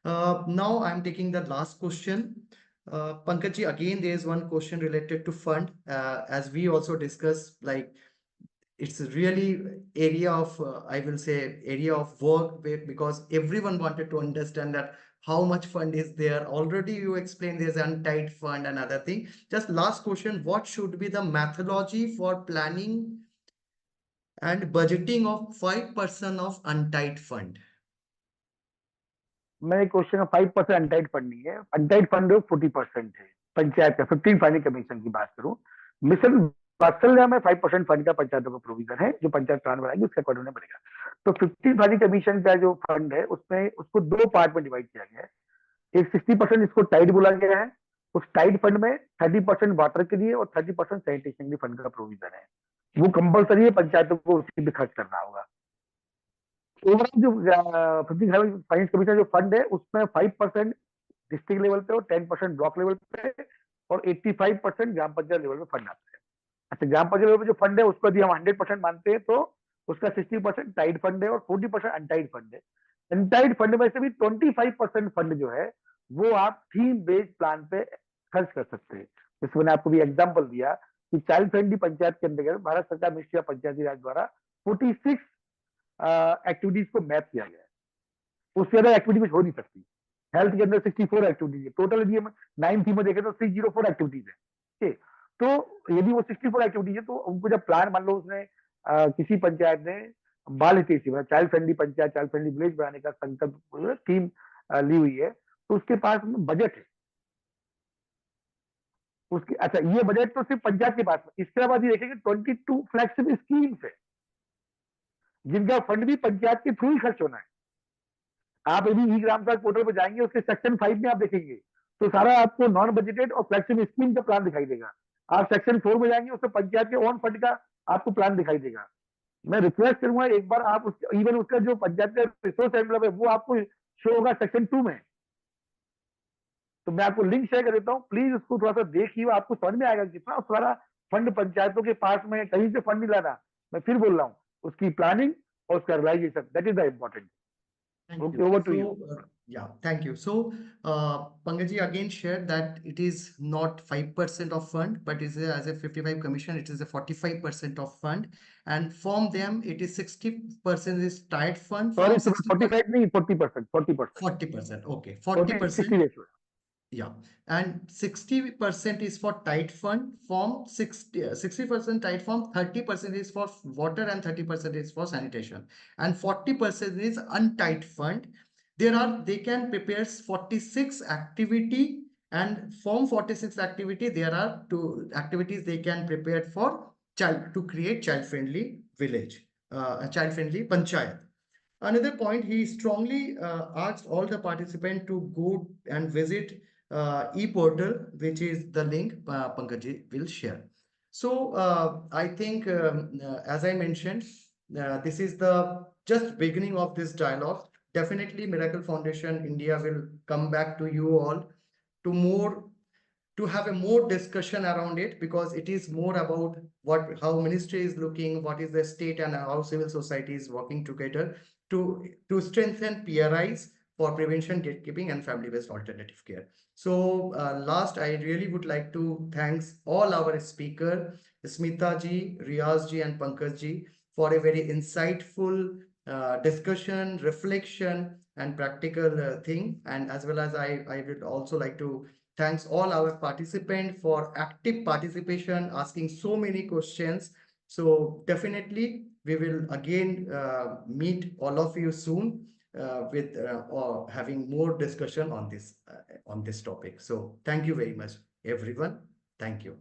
Now I'm taking the last question. Pankaj ji, again there is one question related to fund. As we also discussed, like it's really area of I will say area of work because everyone wanted to understand that how much fund is there. Already you explained there's untied fund and other thing. Just last question, what should be the methodology for planning and budgeting of 5% of untied fund? मैं question 5% untied fund नहीं है, untied fund 40% है पंचायत का। 15 finance commission की बात करूं, mission वात्सल्य में 5% फंड का पंचायतों का प्रोविजन है, जो पंचायत प्लान बनाएगी उसके अकॉर्डिंग में बनेगा। तो 15 फाइनेंस कमीशन का जो फंड है उसमें उसको दो पार्ट में डिवाइड किया गया है। एक 60% इसको टाइड बोला गया है, उस टाइड फंड में 30% वाटर के लिए और 30% सैनिटेशन के लिए फंड का प्रोविजन है। वो कंपलसरी है, पंचायतों को उसी पे खर्च करना होगा। ओवरऑल जो 15 फाइनेंस कमीशन जो फंड है उसमें 5% डिस्ट्रिक्ट लेवल पे और 10% ब्लॉक लेवल पे और 85% ग्राम पंचायत लेवल पे फंड आता है। अच्छा, ग्राम पंचायत लेवल पे जो फंड है उसको यदि हम 100% मानते हैं तो उसका 60% टाइड फंड है और 40% अनटाइड फंड है। अनटाइड फंड में से भी 25% फंड जो है वो आप थीम बेस्ड प्लान पे खर्च कर सकते हैं। जैसे मैंने आपको भी एग्जाम्पल दिया कि चाइल्ड फ्रेंडली पंचायत के अंतर्गत भारत सरकार मिनिस्ट्री ऑफ पंचायती राज द्वारा 46 एक्टिविटीज को मैप किया गया है। उससे ज्यादा एक्टिविटी कुछ हो नहीं सकती। हेल्थ के अंदर 64 एक्टिविटीज है टोटल, यदि हम 9 थीम में देखें तो 604 एक्टिविटीज है। ठीक है, तो यदि वो 64 एक्टिविटीज है तो उनको जब प्लान मान लो उसने किसी पंचायत ने बाल हितैषी मतलब child friendly panchayat, child friendly village बनाने का संकल्प थीम ली हुई है, तो उसके पास बजट है उसकी। अच्छा, ये बजट तो सिर्फ पंचायत के पास में। इसके बाद ये देखेंगे 22 फ्लैगशिप स्कीम्स है जिनका फंड भी पंचायत के थ्रू ही खर्च होना है। आप यदि ई ग्राम सड़क पोर्टल पर जाएंगे उसके सेक्शन 5 में आप देखेंगे तो सारा आपको नॉन बजटेड और फ्लैगशिप स्कीम का प्लान दिखाई देगा। आप सेक्शन 4 में जाएंगे उसमें पंचायत के ओन फंड का आपको प्लान दिखाई देगा। मैं रिक्वेस्ट करूंगा एक बार आप इवन उसका जो पंचायत का रिसोर्स एनवलप है वो आपको शो होगा सेक्शन 2 में। तो मैं आपको लिंक शेयर कर देता हूँ, प्लीज उसको थोड़ा सा देखिए, आपको समझ में आएगा कितना सारा फंड पंचायतों के पास में, कहीं से फंड नहीं लाना। मैं फिर बोल रहा हूँ, उसकी प्लानिंग और उसका realization, that is the important. Thank Okay, you. over to you. So, yeah, thank you. So, Pankaj ji again shared that it is not 5% of fund, but is as a 55 commission, it is a 45% of fund. And from them, it is 60% is tied fund sorry, from 60%, 45 नहीं, 40%, 40%, 40%. Okay, 40-60 40%. Ratio. Yeah, and 60% is for tight fund from 60% tight fund, 30% is for water and 30% is for sanitation, and 40% is untight fund. they can prepare 46 activity, and from 46 activity there are 2 activities they can prepare for child to create child-friendly village, a child-friendly panchayat. Another point, he strongly asked all the participants to go and visit e-portal, which is the link Pankaj will share. So I think, as I mentioned, this is the just beginning of this dialogue. Definitely, Miracle Foundation India will come back to you all to more to have a more discussion around it, because it is more about how ministry is looking, what is the state, and how civil society is working together to strengthen PRIs for prevention, gatekeeping, and family-based alternative care. So last, I really would like to thanks all our speaker, Smita ji, Riaz ji, and Pankaj ji, for a very insightful discussion, reflection, and practical thing. And as well as I would also like to thanks all our participants for active participation, asking so many questions. So definitely we will again meet all of you soon with or having more discussion on this topic. So thank you very much, everyone. Thank you.